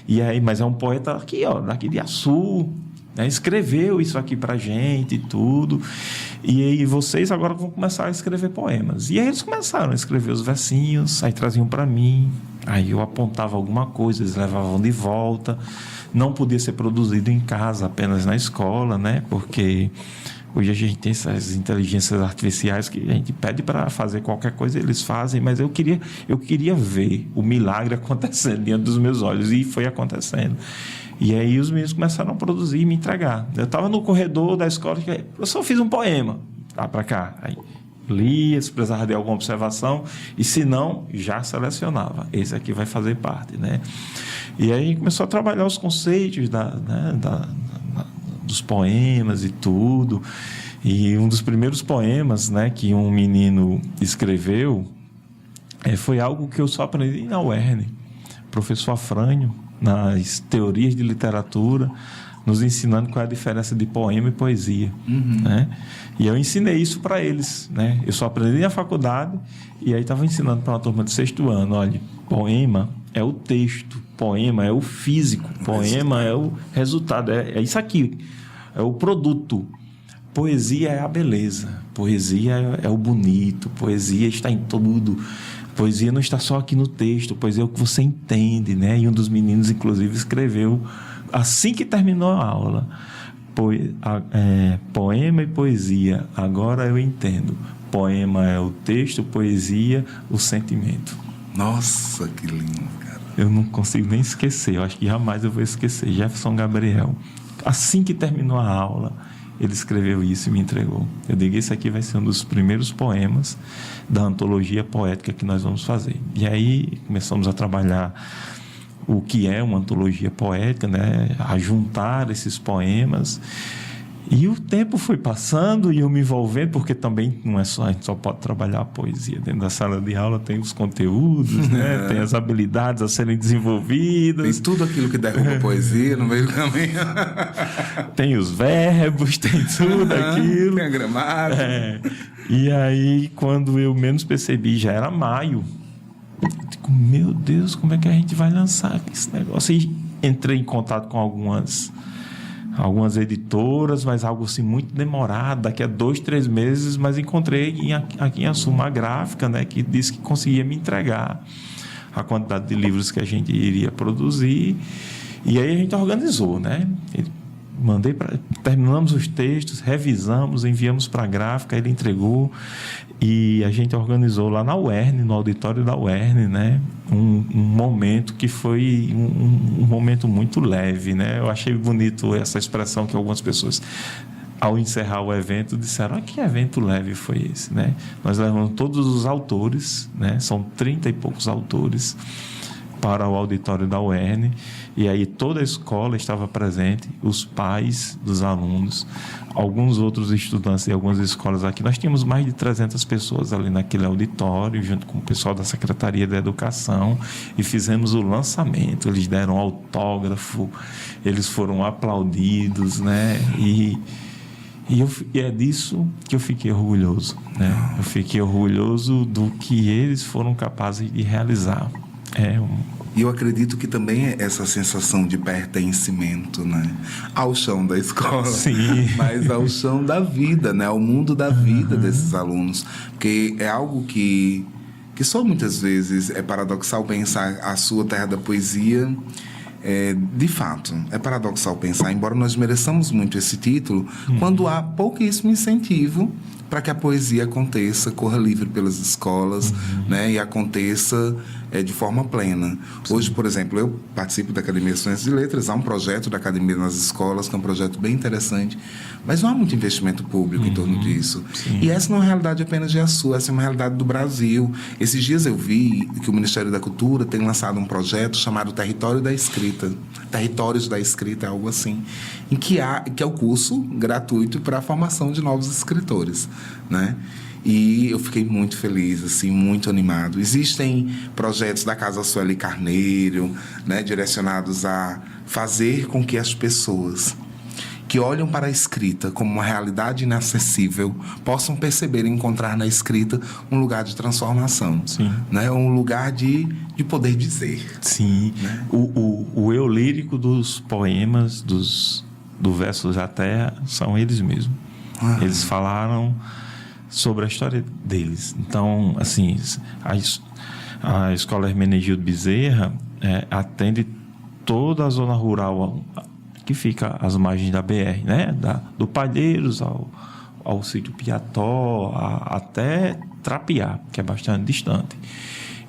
E aí, mas é um poeta aqui, ó, daqui de Açu, né? Escreveu isso aqui pra gente e tudo. E aí vocês agora vão começar a escrever poemas. E aí eles começaram a escrever os versinhos, aí traziam para mim, aí eu apontava alguma coisa, eles levavam de volta. Não podia ser produzido em casa, apenas na escola, né? Porque hoje a gente tem essas inteligências artificiais que a gente pede para fazer qualquer coisa, eles fazem, mas eu queria ver o milagre acontecendo diante dos meus olhos, e foi acontecendo. E aí os meninos começaram a produzir e me entregar. Eu estava no corredor da escola, eu só fiz um poema, lá para cá. Aí lia, se precisava de alguma observação, e se não, já selecionava. Esse aqui vai fazer parte, né? E aí começou a trabalhar os conceitos dos poemas e tudo. E um dos primeiros poemas, né, que um menino escreveu foi algo que eu só aprendi na UERN. O professor Afrânio, nas teorias de literatura, nos ensinando qual é a diferença de poema e poesia, né? E eu ensinei isso para eles, né? Eu só aprendi na faculdade e aí estava ensinando para uma turma de 6º ano, olha, poema é o texto, poema é o físico, poema é o resultado, é isso aqui, é o produto. Poesia é a beleza, poesia é o bonito, poesia está em tudo. Poesia não está só aqui no texto, poesia é o que você entende, né? E um dos meninos, inclusive, escreveu, assim que terminou a aula, poema e poesia, agora eu entendo. Poema é o texto, poesia, o sentimento. Nossa, que lindo, cara. Eu não consigo nem esquecer, eu acho que jamais eu vou esquecer. Jefferson Gabriel, assim que terminou a aula, ele escreveu isso e me entregou. Eu digo, esse aqui vai ser um dos primeiros poemas da antologia poética que nós vamos fazer. E aí começamos a trabalhar o que é uma antologia poética, né? A juntar esses poemas. E o tempo foi passando e eu me envolvendo, porque também não é só, a gente só pode trabalhar a poesia. Dentro da sala de aula tem os conteúdos, né? Tem as habilidades a serem desenvolvidas. Tem tudo aquilo que derruba a poesia no meio do caminho. Tem os verbos, tem tudo aquilo. Tem a gramática. E aí, quando eu menos percebi, já era maio. Eu digo, meu Deus, como é que a gente vai lançar esse negócio? E entrei em contato com algumas editoras, mas algo assim muito demorado, daqui a 2-3 meses, mas encontrei aqui em Açu uma gráfica, né, que disse que conseguia me entregar a quantidade de livros que a gente iria produzir. E aí a gente organizou, né? Terminamos os textos, revisamos, enviamos para a gráfica, ele entregou. E a gente organizou lá na UERN, no auditório da UERN, né? Um momento que foi um momento muito leve, né? Eu achei bonito essa expressão que algumas pessoas, ao encerrar o evento, disseram: ah, que evento leve foi esse, né? Nós levamos todos os autores, né? São 30 e poucos autores, para o auditório da UERN, e aí toda a escola estava presente, os pais dos alunos, alguns outros estudantes de algumas escolas aqui. Nós tínhamos mais de 300 pessoas ali naquele auditório, junto com o pessoal da Secretaria da Educação, e fizemos o lançamento. Eles deram autógrafo, eles foram aplaudidos, né? E é disso que eu fiquei orgulhoso, né? Eu fiquei orgulhoso do que eles foram capazes de realizar. E eu acredito que também é essa sensação de pertencimento, né? Ao chão da escola. Sim. Mas ao chão da vida, né? Ao mundo da vida desses alunos. Porque é algo que só muitas vezes é paradoxal pensar a sua terra da poesia. De fato, é paradoxal pensar, embora nós mereçamos muito esse título, quando há pouquíssimo incentivo para que a poesia aconteça, corra livre pelas escolas, né, e aconteça de forma plena. Sim. Hoje, por exemplo, eu participo da Academia de Ciências e Letras, há um projeto da Academia nas escolas, que é um projeto bem interessante, mas não há muito investimento público em torno disso. Sim. E essa não é uma realidade apenas de Açu, essa é uma realidade do Brasil. Esses dias eu vi que o Ministério da Cultura tem lançado um projeto chamado Território da Escrita. Territórios da Escrita, é algo assim, em que é o curso gratuito para a formação de novos escritores, né? E eu fiquei muito feliz, assim, muito animado. Existem projetos da Casa Sueli Carneiro, né, direcionados a fazer com que as pessoas que olham para a escrita como uma realidade inacessível possam perceber e encontrar na escrita um lugar de transformação. Sim. Né? Um lugar de poder dizer. Sim. Né? O eu lírico dos poemas, do Versos da Terra, são eles mesmos. Eles falaram sobre a história deles. Então, assim, a Escola Hermenegildo Bezerra atende toda a zona rural que fica às margens da BR, né? Do Palheiros ao sítio Piató, até Trapiá, que é bastante distante.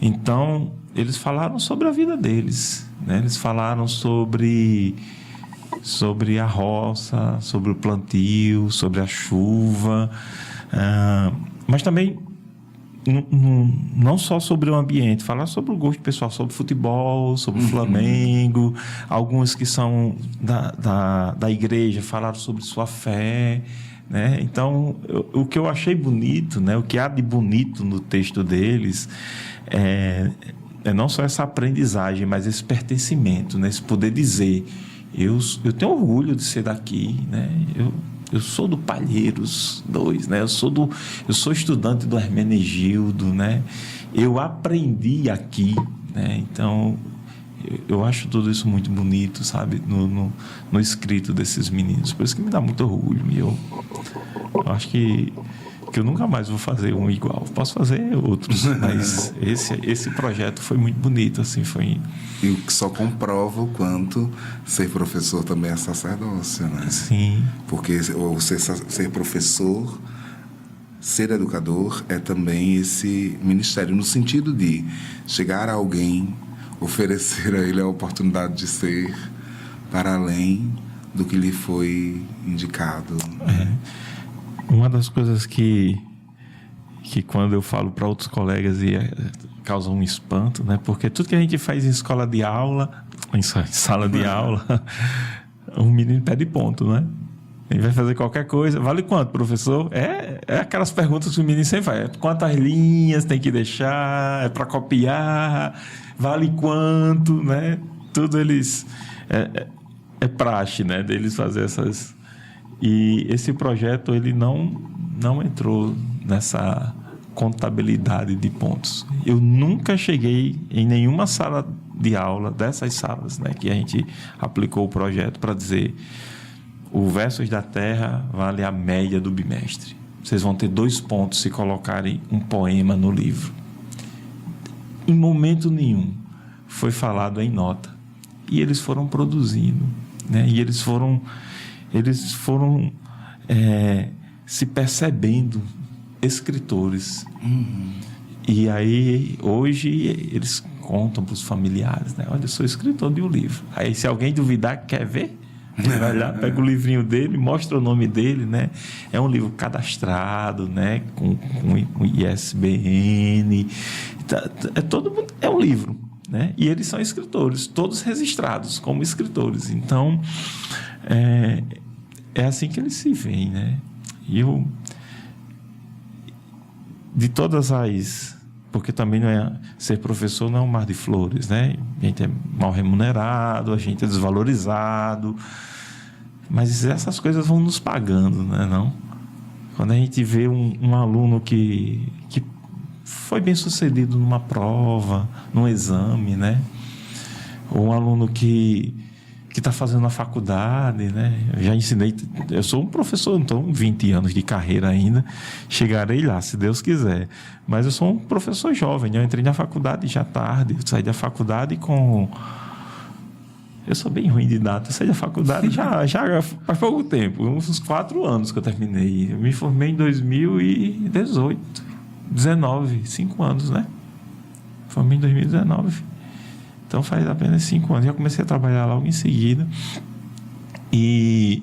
Então, eles falaram sobre a vida deles, né? Eles falaram sobre a roça, sobre o plantio, sobre a chuva, mas também não só sobre o ambiente, falar sobre o gosto pessoal, sobre futebol, sobre o Flamengo. Alguns que são da igreja falaram sobre sua fé, né? Então, o que eu achei bonito, né? O que há de bonito no texto deles é não só essa aprendizagem, mas esse pertencimento, né? Esse poder dizer: eu tenho orgulho de ser daqui, né? Eu sou do Palheiros 2, né? Eu sou estudante do Hermenegildo, né? Eu aprendi aqui, né? Então, eu acho tudo isso muito bonito, sabe? No escrito desses meninos. Por isso que me dá muito orgulho. E eu acho que eu nunca mais vou fazer um igual. Posso fazer outros, mas esse projeto foi muito bonito, assim, foi... E o que só comprova o quanto ser professor também é sacerdócio, né? Sim. Porque ser professor, ser educador, é também esse ministério, no sentido de chegar a alguém, oferecer a ele a oportunidade de ser para além do que lhe foi indicado. Uma das coisas que quando eu falo para outros colegas causa um espanto, né? Porque tudo que a gente faz em escola de aula, em sala de aula, o menino pede ponto, né? Ele vai fazer qualquer coisa. Vale quanto, professor? É aquelas perguntas que o menino sempre faz. Quantas linhas tem que deixar? É para copiar? Vale quanto, né? Tudo eles... É praxe, né? Deles fazer essas... E esse projeto, ele não entrou nessa contabilidade de pontos. Eu nunca cheguei em nenhuma sala de aula, dessas salas, né, que a gente aplicou o projeto, para dizer: o Versos da Terra vale a média do bimestre. Vocês vão ter 2 pontos se colocarem um poema no livro. Em momento nenhum foi falado em nota. E eles foram produzindo, né? E eles foram se percebendo escritores. E aí, hoje, eles contam para os familiares, né? Olha, eu sou escritor de um livro. Aí, se alguém duvidar, quer ver? Ele vai lá, pega o livrinho dele, mostra o nome dele, né? É um livro cadastrado, né? Com ISBN. É um livro, né? E eles são escritores, todos registrados como escritores. Então, é assim que eles se veem, né? E eu... De todas as... Porque também não é... Ser professor não é um mar de flores, né? A gente é mal remunerado, a gente é desvalorizado. Mas essas coisas vão nos pagando, né? Não? Quando a gente vê um aluno que foi bem sucedido numa prova, num exame, né? Ou um aluno que está fazendo a faculdade, né? Eu já ensinei, eu sou um professor, então 20 anos de carreira ainda, chegarei lá, se Deus quiser. Mas eu sou um professor jovem, eu entrei na faculdade já tarde, eu saí da faculdade eu sou bem ruim de data, eu saí da faculdade já faz pouco tempo, uns 4 anos que eu terminei. Eu me formei em 2018, 5 anos, né? Formei em 2019. Então faz apenas 5 anos. Já comecei a trabalhar logo em seguida. E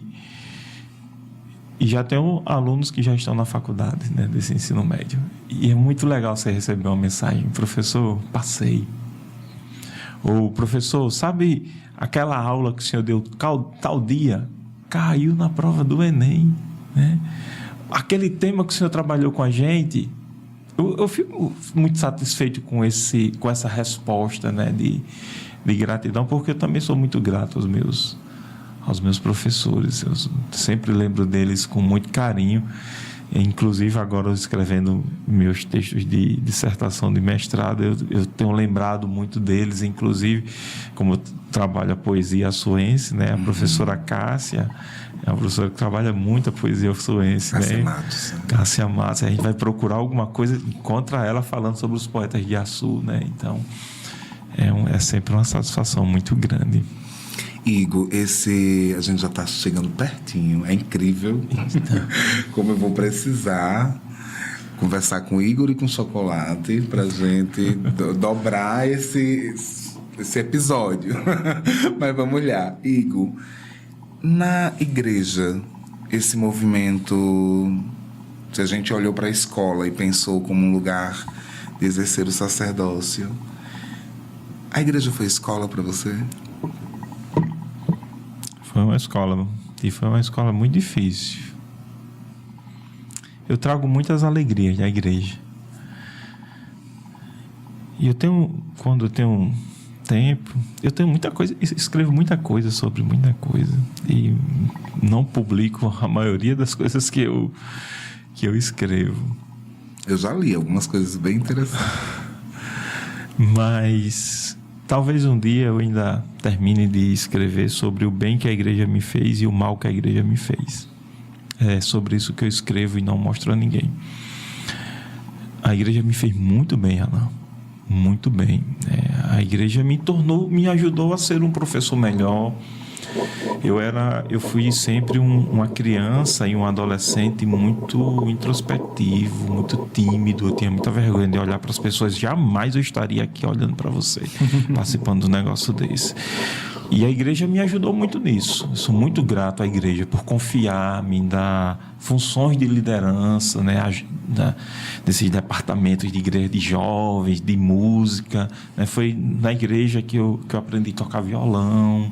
já tenho alunos que já estão na faculdade, né, desse ensino médio. E é muito legal você receber uma mensagem: professor, passei. Ou professor, sabe aquela aula que o senhor deu tal dia? Caiu na prova do Enem, né? Aquele tema que o senhor trabalhou com a gente... Eu fico muito satisfeito com essa resposta, né, de gratidão, porque eu também sou muito grato aos meus professores. Eu sempre lembro deles com muito carinho. Inclusive, agora escrevendo meus textos de dissertação de mestrado, eu tenho lembrado muito deles. Inclusive, como eu trabalho a poesia açuense, né, a professora Cássia é uma professora que trabalha muito a poesia açuense, Cássia né? Matos. Cássia Matos. A gente vai procurar alguma coisa, encontra ela falando sobre os poetas de Açu, né? Então, é sempre uma satisfação muito grande. Igor, a gente já está chegando pertinho, é incrível como eu vou precisar conversar com o Igor e com o Chocolate para a gente dobrar esse episódio. Mas vamos lá, Igor. Na igreja, esse movimento, se a gente olhou para a escola e pensou como um lugar de exercer o sacerdócio, a igreja foi escola para você? Foi uma escola, e foi uma escola muito difícil. Eu trago muitas alegrias da igreja. E quando eu tenho tempo, eu tenho muita coisa, escrevo muita coisa sobre muita coisa. E não publico a maioria das coisas que eu escrevo. Eu já li algumas coisas bem interessantes. Mas talvez um dia eu ainda termine de escrever sobre o bem que a igreja me fez e o mal que a igreja me fez. É sobre isso que eu escrevo e não mostro a ninguém. A igreja me fez muito bem, Alain. Muito bem. A igreja me ajudou a ser um professor melhor. Eu fui sempre uma criança e um adolescente muito introspectivo, muito tímido. Eu tinha muita vergonha de olhar para as pessoas. Jamais eu estaria aqui olhando para você, participando de um negócio desse. E a igreja me ajudou muito nisso. Eu sou muito grato à igreja por confiar, me dar funções de liderança, né, desses departamentos de igreja de jovens, de música, né. Foi na igreja que eu aprendi a tocar violão.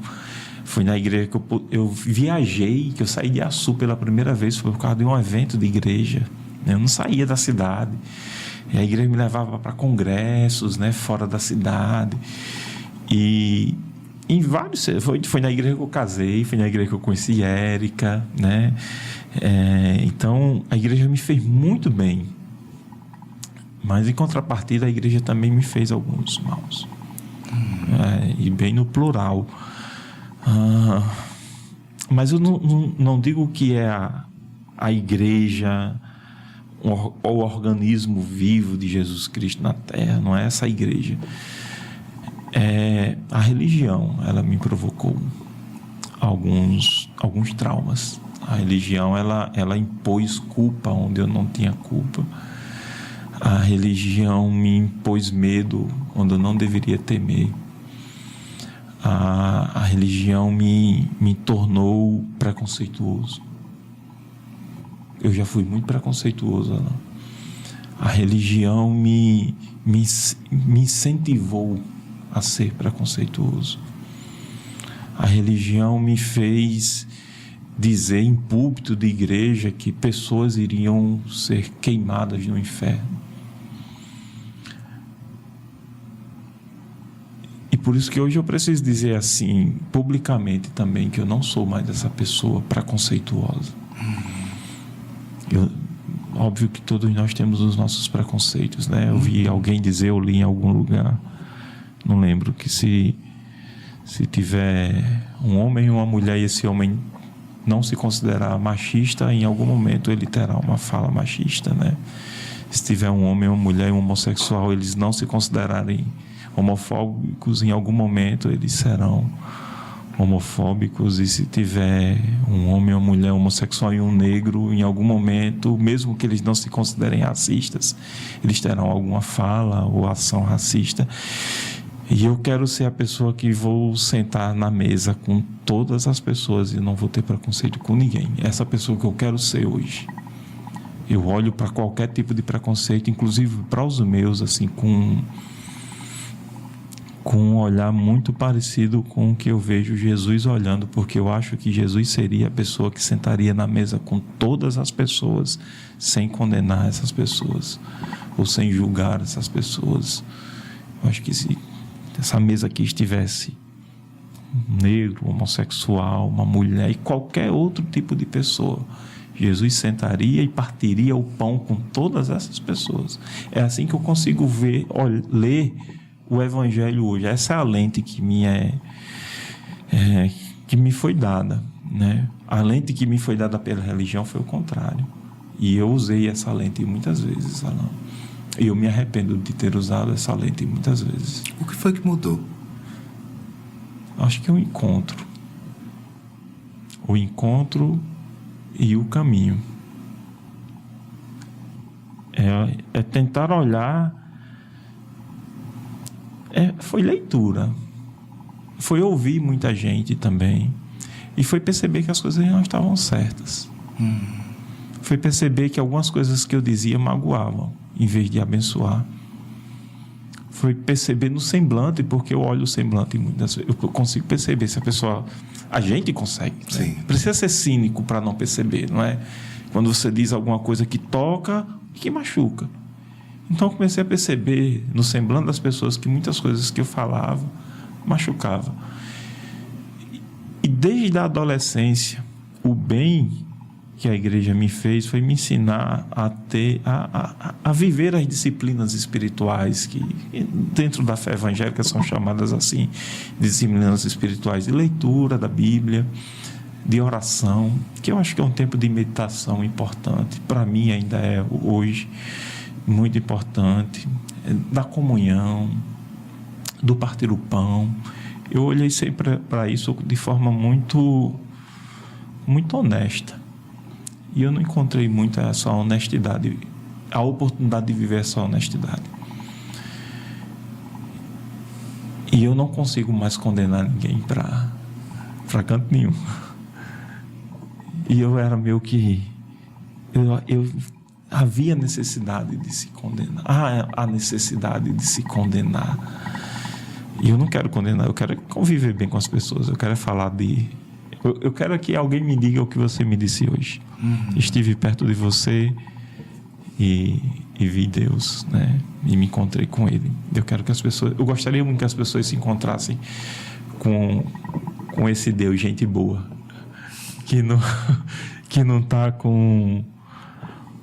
Foi na igreja que eu viajei, que eu saí de Açu pela primeira vez, foi por causa de um evento de igreja. Eu não saía da cidade. E a igreja me levava para congressos, né, fora da cidade. E em vários... Foi na igreja que eu casei, foi na igreja que eu conheci Érica, né? Então, a igreja me fez muito bem. Mas, em contrapartida, a igreja também me fez alguns maus. E bem no plural. Mas eu não digo que é a igreja ou o organismo vivo de Jesus Cristo na Terra. Não é essa a igreja. A religião, ela me provocou alguns traumas. A religião, ela impôs culpa onde eu não tinha culpa. A religião me impôs medo onde eu não deveria temer. A religião me tornou preconceituoso. Eu já fui muito preconceituoso, Alan. A religião me incentivou a ser preconceituoso. A religião me fez dizer em púlpito de igreja que pessoas iriam ser queimadas no inferno. E por isso que hoje eu preciso dizer assim, publicamente também, que eu não sou mais essa pessoa preconceituosa. Óbvio que todos nós temos os nossos preconceitos, né? Eu vi alguém dizer, eu li em algum lugar, não lembro, que se tiver um homem e uma mulher e esse homem não se considerar machista, em algum momento ele terá uma fala machista, né? Se tiver um homem, uma mulher e um homossexual, eles não se considerarem homofóbicos, em algum momento eles serão homofóbicos. E se tiver um homem, uma mulher homossexual e um negro, em algum momento, mesmo que eles não se considerem racistas, eles terão alguma fala ou ação racista. E eu quero ser a pessoa que vou sentar na mesa com todas as pessoas e não vou ter preconceito com ninguém. Essa pessoa que eu quero ser hoje. Eu olho para qualquer tipo de preconceito, inclusive para os meus, assim, com um olhar muito parecido com o que eu vejo Jesus olhando, porque eu acho que Jesus seria a pessoa que sentaria na mesa com todas as pessoas, sem condenar essas pessoas, ou sem julgar essas pessoas. Eu acho que se essa mesa aqui estivesse um negro, homossexual, uma mulher e qualquer outro tipo de pessoa, Jesus sentaria e partiria o pão com todas essas pessoas. É assim que eu consigo ver, ler o Evangelho hoje. Essa é a lente que me foi dada, né? A lente que me foi dada pela religião foi o contrário. E eu usei essa lente muitas vezes, Alan. E eu me arrependo de ter usado essa lente muitas vezes. O que foi que mudou? Acho que é o encontro. O encontro e o caminho. É tentar olhar. Foi leitura. Foi ouvir muita gente também. E foi perceber que as coisas não estavam certas. Foi perceber que algumas coisas que eu dizia magoavam, em vez de abençoar. Foi perceber no semblante, porque eu olho o semblante e muitas vezes eu consigo perceber se a pessoa... A gente consegue. Sim. Né? Precisa ser cínico para não perceber, não é? Quando você diz alguma coisa que toca e que machuca. Então eu comecei a perceber no semblante das pessoas que muitas coisas que eu falava machucavam. E desde a adolescência, o bem que a igreja me fez foi me ensinar a viver as disciplinas espirituais que dentro da fé evangélica são chamadas assim, disciplinas espirituais de leitura da Bíblia, de oração, que eu acho que é um tempo de meditação importante, para mim ainda é hoje muito importante, da comunhão, do partir o pão. Eu olhei sempre para isso de forma muito honesta. E eu não encontrei muito essa honestidade, a oportunidade de viver essa honestidade. E eu não consigo mais condenar ninguém para canto nenhum. E eu era meio que... Eu havia necessidade de se condenar. A necessidade de se condenar. E eu não quero condenar, eu quero conviver bem com as pessoas. Eu quero falar de... Eu quero que alguém me diga o que você me disse hoje. Estive perto de você e vi Deus, né? E me encontrei com Ele. Eu gostaria muito que as pessoas se encontrassem com esse Deus, gente boa, que não está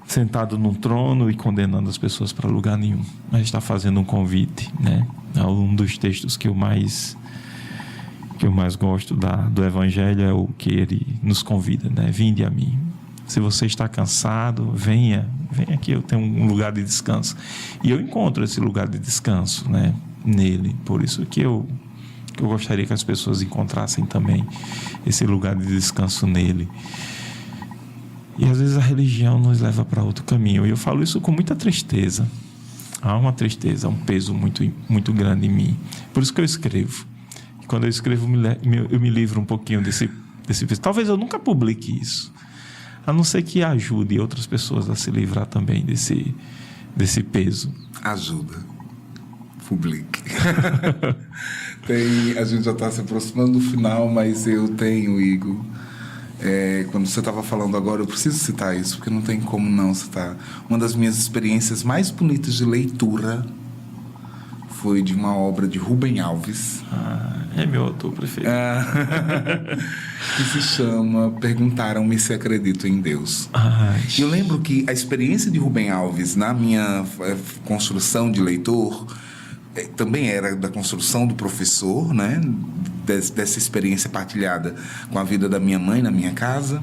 sentado num trono e condenando as pessoas para lugar nenhum, mas está fazendo um convite, né? É um dos textos que eu mais gosto do Evangelho, é o que ele nos convida, né? Vinde a mim. Se você está cansado, venha aqui, eu tenho um lugar de descanso. E eu encontro esse lugar de descanso, né? Nele. Por isso que eu gostaria que as pessoas encontrassem também esse lugar de descanso nele. E às vezes a religião nos leva para outro caminho. E eu falo isso com muita tristeza. Há uma tristeza, um peso muito, muito grande em mim. Por isso que eu escrevo. E quando eu escrevo, eu me livro um pouquinho desse peso. Talvez eu nunca publique isso, a não ser que ajude outras pessoas a se livrar também desse peso. Ajuda. Publique. A gente já está se aproximando do final, mas eu tenho, Igor... quando você estava falando agora, eu preciso citar isso, porque não tem como não citar. Uma das minhas experiências mais bonitas de leitura foi de uma obra de Rubem Alves. É meu autor preferido. Que se chama Perguntaram-me se acredito em Deus. E eu lembro que a experiência de Rubem Alves na minha construção de leitor também era da construção do professor, né? Dessa experiência partilhada com a vida da minha mãe na minha casa,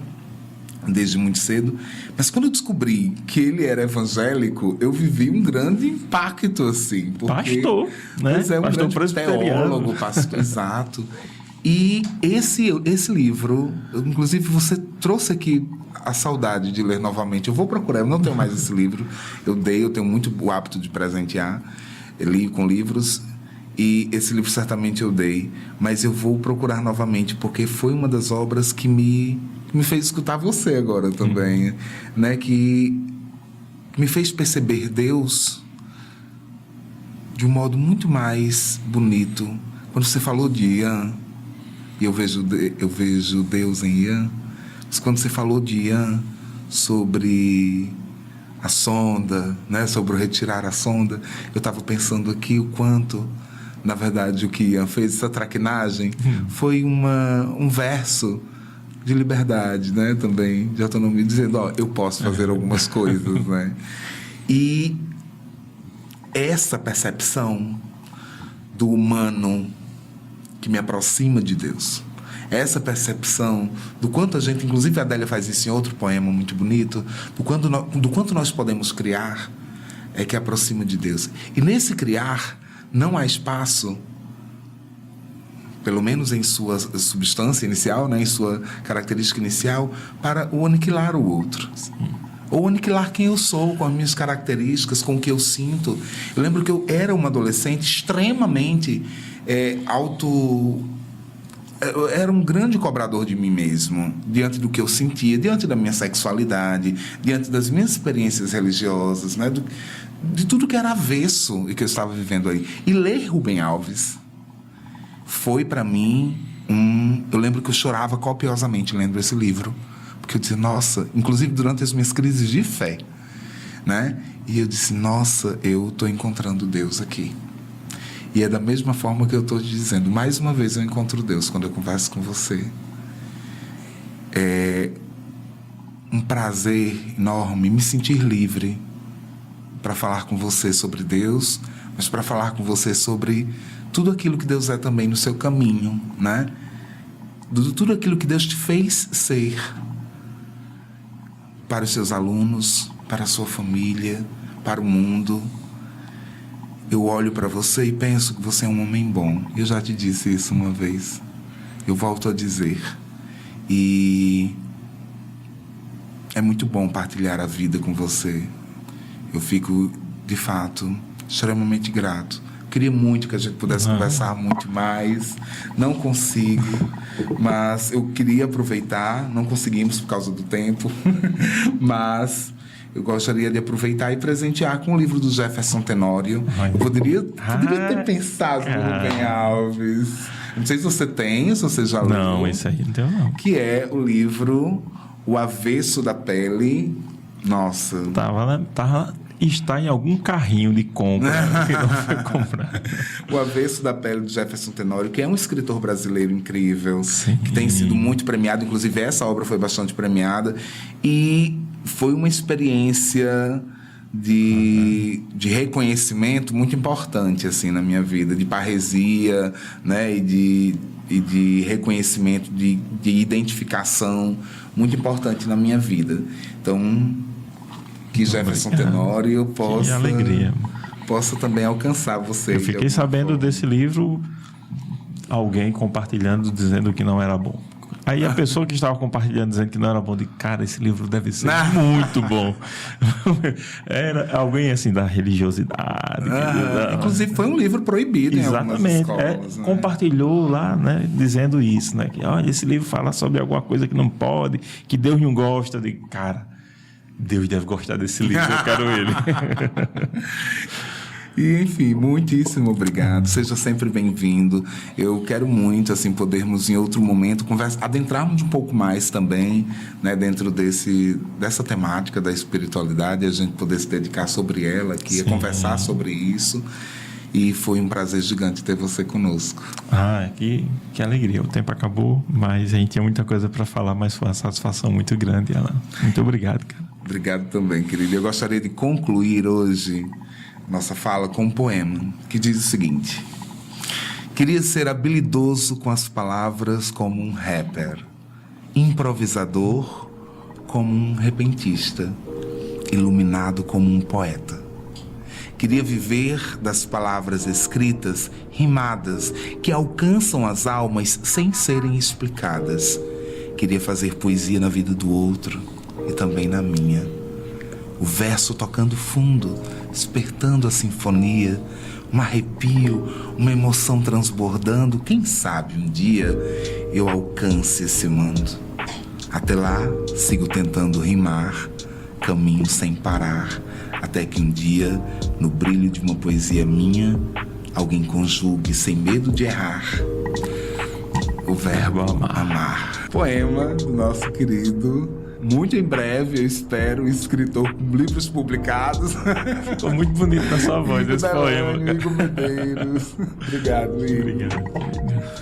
desde muito cedo. Mas quando eu descobri que ele era evangélico, eu vivi um grande impacto, assim. Porque, pastor, né? Pois é, um pastor grande teólogo, pastor, exato. E esse livro, inclusive você trouxe aqui a saudade de ler novamente. Eu vou procurar, eu não tenho mais esse livro. Eu tenho muito o hábito de presentear. Eu li com livros. E esse livro certamente eu dei, mas eu vou procurar novamente, porque foi uma das obras que me fez escutar você agora também, né? Que me fez perceber Deus de um modo muito mais bonito. Quando você falou de Ian, e eu vejo Deus em Ian, mas quando você falou de Ian sobre a sonda, né? Sobre o retirar a sonda, eu estava pensando aqui o quanto... Na verdade, o que Ian fez, essa traquinagem, foi um verso de liberdade, né? Também, de autonomia, dizendo, eu posso fazer algumas coisas, né? E essa percepção do humano que me aproxima de Deus, essa percepção do quanto a gente, inclusive a Adélia faz isso em outro poema muito bonito, do quanto nós podemos criar, é que aproxima de Deus. E nesse criar, não há espaço, pelo menos em sua substância inicial, né, em sua característica inicial, para o aniquilar o outro. Sim. Ou aniquilar quem eu sou, com as minhas características, com o que eu sinto. Eu lembro que eu era uma adolescente extremamente eu era um grande cobrador de mim mesmo, diante do que eu sentia, diante da minha sexualidade, diante das minhas experiências religiosas, né, de tudo que era avesso e que eu estava vivendo aí. E ler Rubem Alves foi para mim eu lembro que eu chorava copiosamente lendo esse livro, porque eu disse, nossa, inclusive durante as minhas crises de fé, né? E eu disse, nossa, eu estou encontrando Deus aqui. E é da mesma forma que eu estou te dizendo, mais uma vez eu encontro Deus quando eu converso com você. É um prazer enorme me sentir livre para falar com você sobre Deus, mas para falar com você sobre tudo aquilo que Deus é também no seu caminho, né? Tudo aquilo que Deus te fez ser para os seus alunos, para a sua família, para o mundo. Eu olho para você e penso que você é um homem bom. Eu já te disse isso uma vez. Eu volto a dizer. E é muito bom partilhar a vida com você. Eu fico, de fato, extremamente grato. Queria muito que a gente pudesse conversar muito mais. Não consigo, mas eu queria aproveitar. Não conseguimos por causa do tempo, mas eu gostaria de aproveitar e presentear com o livro do Jefferson Tenório. Eu poderia ter pensado no Rubem Alves. Não sei se você tem, se você já leu. Não, esse aí não tem, não. Que é o livro O Avesso da Pele. Nossa. Está em algum carrinho de compra que não foi comprar. O Avesso da Pele, do Jefferson Tenório, que é um escritor brasileiro incrível. Sim. Que tem sido muito premiado. Inclusive, essa obra foi bastante premiada. E foi uma experiência de reconhecimento muito importante assim, na minha vida, de parresia, né? E de reconhecimento, de identificação muito importante na minha vida. Então, que Jefferson Tenório possa também alcançar você. Eu fiquei sabendo desse livro, alguém compartilhando, dizendo que não era bom. Aí a pessoa que estava compartilhando dizendo que não era bom, de cara, esse livro deve ser muito bom. Era alguém assim da religiosidade. Inclusive foi um livro proibido em algumas escolas. Né? Compartilhou lá, né, dizendo isso, né? Que olha, esse livro fala sobre alguma coisa que não pode, que Deus não gosta. De cara, Deus deve gostar desse livro, eu quero ele. E, enfim, muitíssimo obrigado. Seja sempre bem-vindo. Eu quero muito, assim, podermos em outro momento adentrarmos um pouco mais também, né, dentro dessa temática da espiritualidade, a gente poder se dedicar sobre ela aqui, a conversar sobre isso. E foi um prazer gigante ter você conosco. Que alegria. O tempo acabou, mas a gente tinha muita coisa para falar, mas foi uma satisfação muito grande, Alan. Muito obrigado, cara. Obrigado também, querido. Eu gostaria de concluir hoje nossa fala com um poema que diz o seguinte: queria ser habilidoso com as palavras como um rapper, improvisador como um repentista, iluminado como um poeta. Queria viver das palavras escritas, rimadas, que alcançam as almas sem serem explicadas. Queria fazer poesia na vida do outro e também na minha. O verso tocando fundo, despertando a sinfonia, um arrepio, uma emoção transbordando. Quem sabe um dia eu alcance esse mundo. Até lá, sigo tentando rimar, caminho sem parar, até que um dia, no brilho de uma poesia minha, alguém conjugue sem medo de errar o verbo amar. Poema do nosso querido, muito em breve, eu espero, escritor com livros publicados. Ficou muito bonito na sua voz esse poema. Igor Medeiros. Obrigado, Igor. Obrigado.